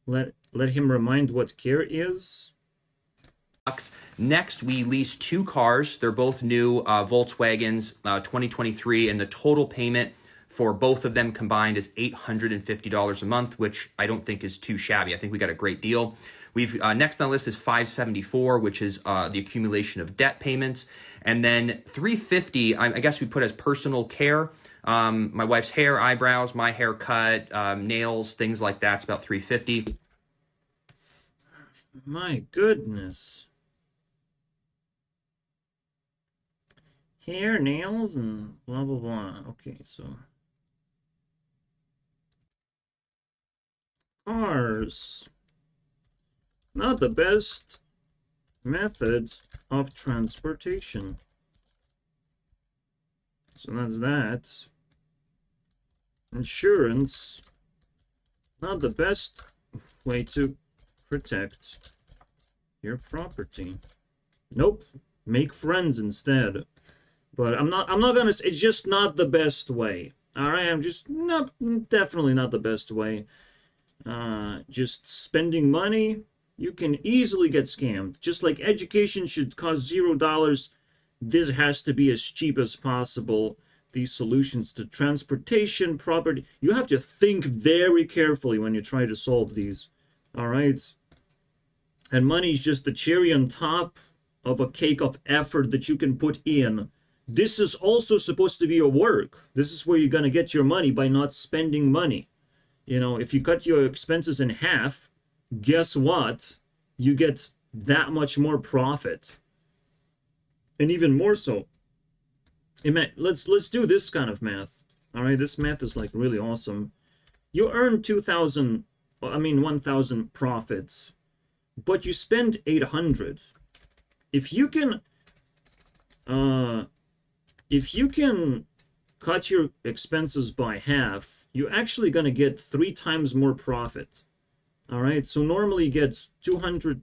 Let him remind what care is. Next, we leased 2 cars. They're both new Volkswagens, 2023, and the total payment for both of them combined is $850 a month, which I don't think is too shabby. I think we got a great deal. We've next on the list is $574, which is the accumulation of debt payments, and then $350. I guess we put as personal care. My wife's hair, eyebrows, my haircut, nails, things like that. It's about $350. My goodness. Hair, nails, and blah, blah, blah. Okay, so. Cars. Not the best method of transportation. So that's that. Insurance. Not the best way to protect your property. Nope. Make friends instead. But I'm not gonna say, it's just not the best way. Alright, I'm just definitely not the best way. Just spending money, you can easily get scammed. Just like education should cost $0, this has to be as cheap as possible. These solutions to transportation, property, you have to think very carefully when you try to solve these. Alright? And money is just the cherry on top of a cake of effort that you can put in. This is also supposed to be your work. This is where you're going to get your money by not spending money. You know, if you cut your expenses in half, guess what? You get that much more profit. And even more so. Let's do this kind of math. All right, this math is like really awesome. You earn 1,000 profits, but you spend 800. If you can cut your expenses by half, you're actually going to get 3 times more profit. All right, so normally you get 200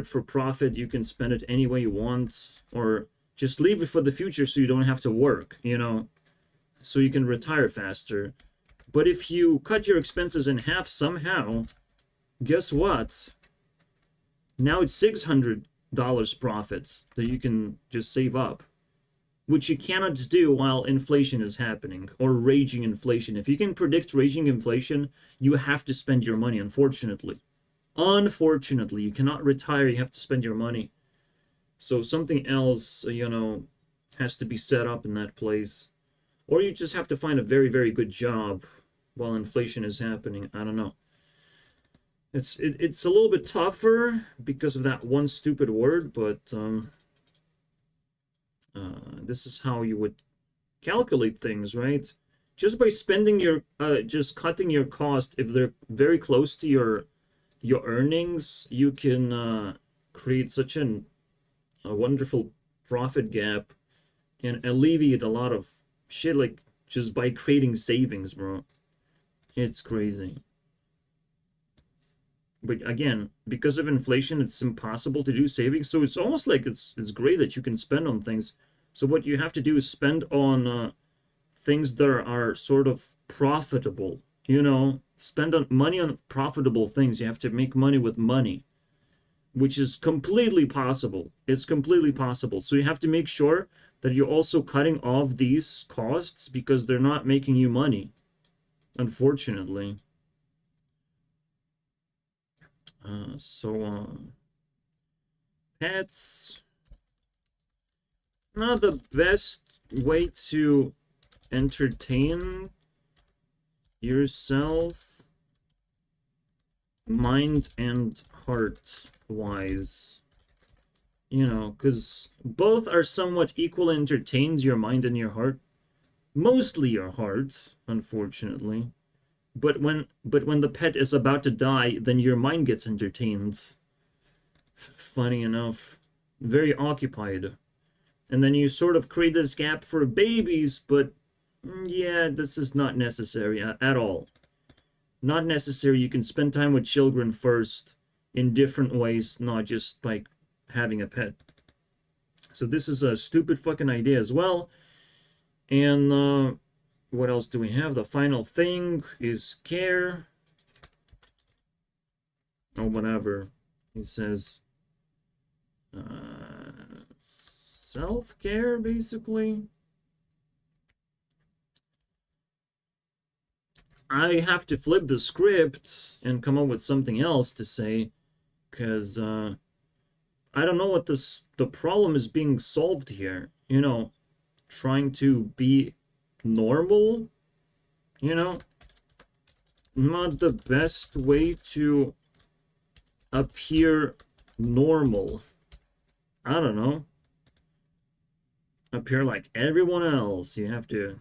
for profit. You can spend it any way you want, or just leave it for the future so you don't have to work, you know, so you can retire faster. But if you cut your expenses in half somehow, guess what? Now it's $600 profit that you can just save up, which you cannot do while inflation is happening, or raging inflation. If you can predict raging inflation, you have to spend your money, unfortunately. Unfortunately, you cannot retire. You have to spend your money. So something else, has to be set up in that place. Or you just have to find a very, very good job while inflation is happening. I don't know. It's a little bit tougher because of that one stupid word, but this is how you would calculate things, right? Just by spending your, just cutting your cost, if they're very close to your earnings, you can create such a wonderful profit gap and alleviate a lot of shit, like just by creating savings, bro. It's crazy. But again, because of inflation, it's impossible to do savings. So it's almost like it's great that you can spend on things. So what you have to do is spend on things that are sort of profitable. Spend on money on profitable things. You have to make money with money, which is completely possible. It's completely possible. So you have to make sure that you're also cutting off these costs because they're not making you money, unfortunately. Pets, not the best way to entertain yourself, mind and heart wise. Because both are somewhat equally entertained, your mind and your heart. Mostly your heart, unfortunately. But when the pet is about to die, then your mind gets entertained. Funny enough. Very occupied. And then you sort of create this gap for babies, but yeah, this is not necessary at all. Not necessary. You can spend time with children first in different ways, not just by having a pet. So this is a stupid fucking idea as well. And what else do we have? The final thing is care. Or whatever. He says self-care, basically. I have to flip the script and come up with something else to say, because I don't know what the problem is being solved here. Trying to be normal, not the best way to appear normal. I don't know. Appear like everyone else. You have to.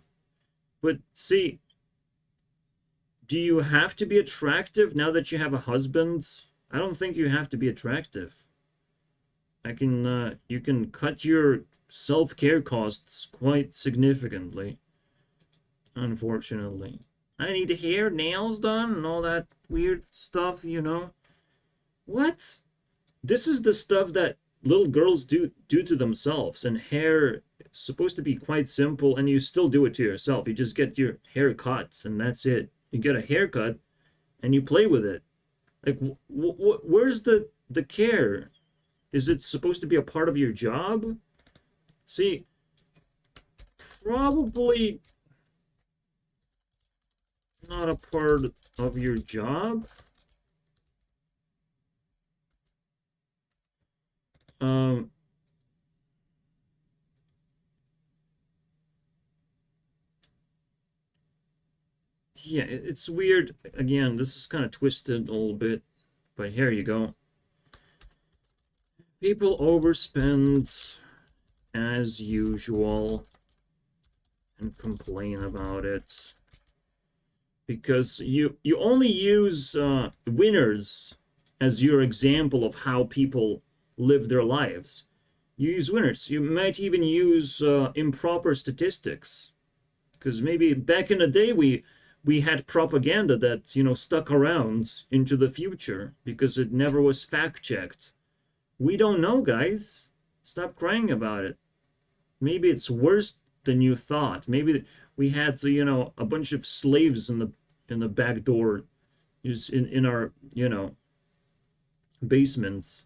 But see, do you have to be attractive now that you have a husband? I don't think you have to be attractive. You can cut your self-care costs quite significantly, unfortunately. I need hair, nails done, and all that weird stuff, What? This is the stuff that little girls do to themselves, and hair is supposed to be quite simple, and you still do it to yourself. You just get your hair cut, and that's it. You get a haircut, and you play with it. Like, where's the care? Is it supposed to be a part of your job? See, probably not a part of your job. Yeah, it's weird. Again, this is kind of twisted a little bit, but here you go. People overspend as usual and complain about it because you only use winners as your example of how people live their lives. You use winners. You might even use improper statistics, because maybe back in the day we had propaganda that stuck around into the future because it never was fact-checked. We don't know, guys. Stop crying about it. Maybe it's worse than you thought. Maybe we had a bunch of slaves in the back door, just in our basements.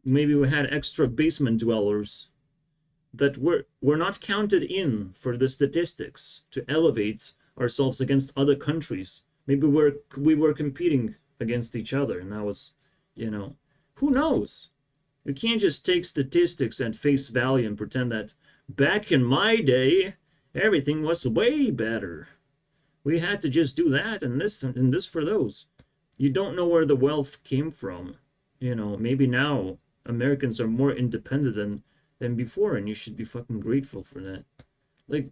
Maybe we had extra basement dwellers that were not counted in for the statistics to elevate ourselves against other countries. Maybe we were competing against each other, and that was you know? Who knows? You can't just take statistics at face value and pretend that back in my day, everything was way better. We had to just do that and this for those. You don't know where the wealth came from. You know, maybe now Americans are more independent than before, and you should be fucking grateful for that. Like,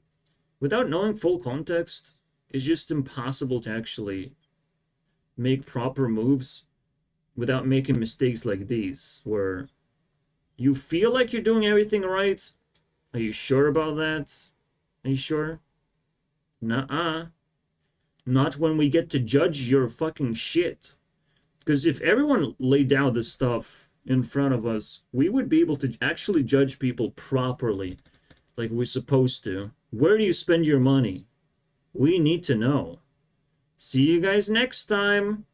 without knowing full context, it's just impossible to actually make proper moves without making mistakes like these, where you feel like you're doing everything right. Are you sure about that? Are you sure? Nuh-uh. Not when we get to judge your fucking shit. Because if everyone laid down this stuff in front of us, we would be able to actually judge people properly, like we're supposed to. Where do you spend your money? We need to know. See you guys next time.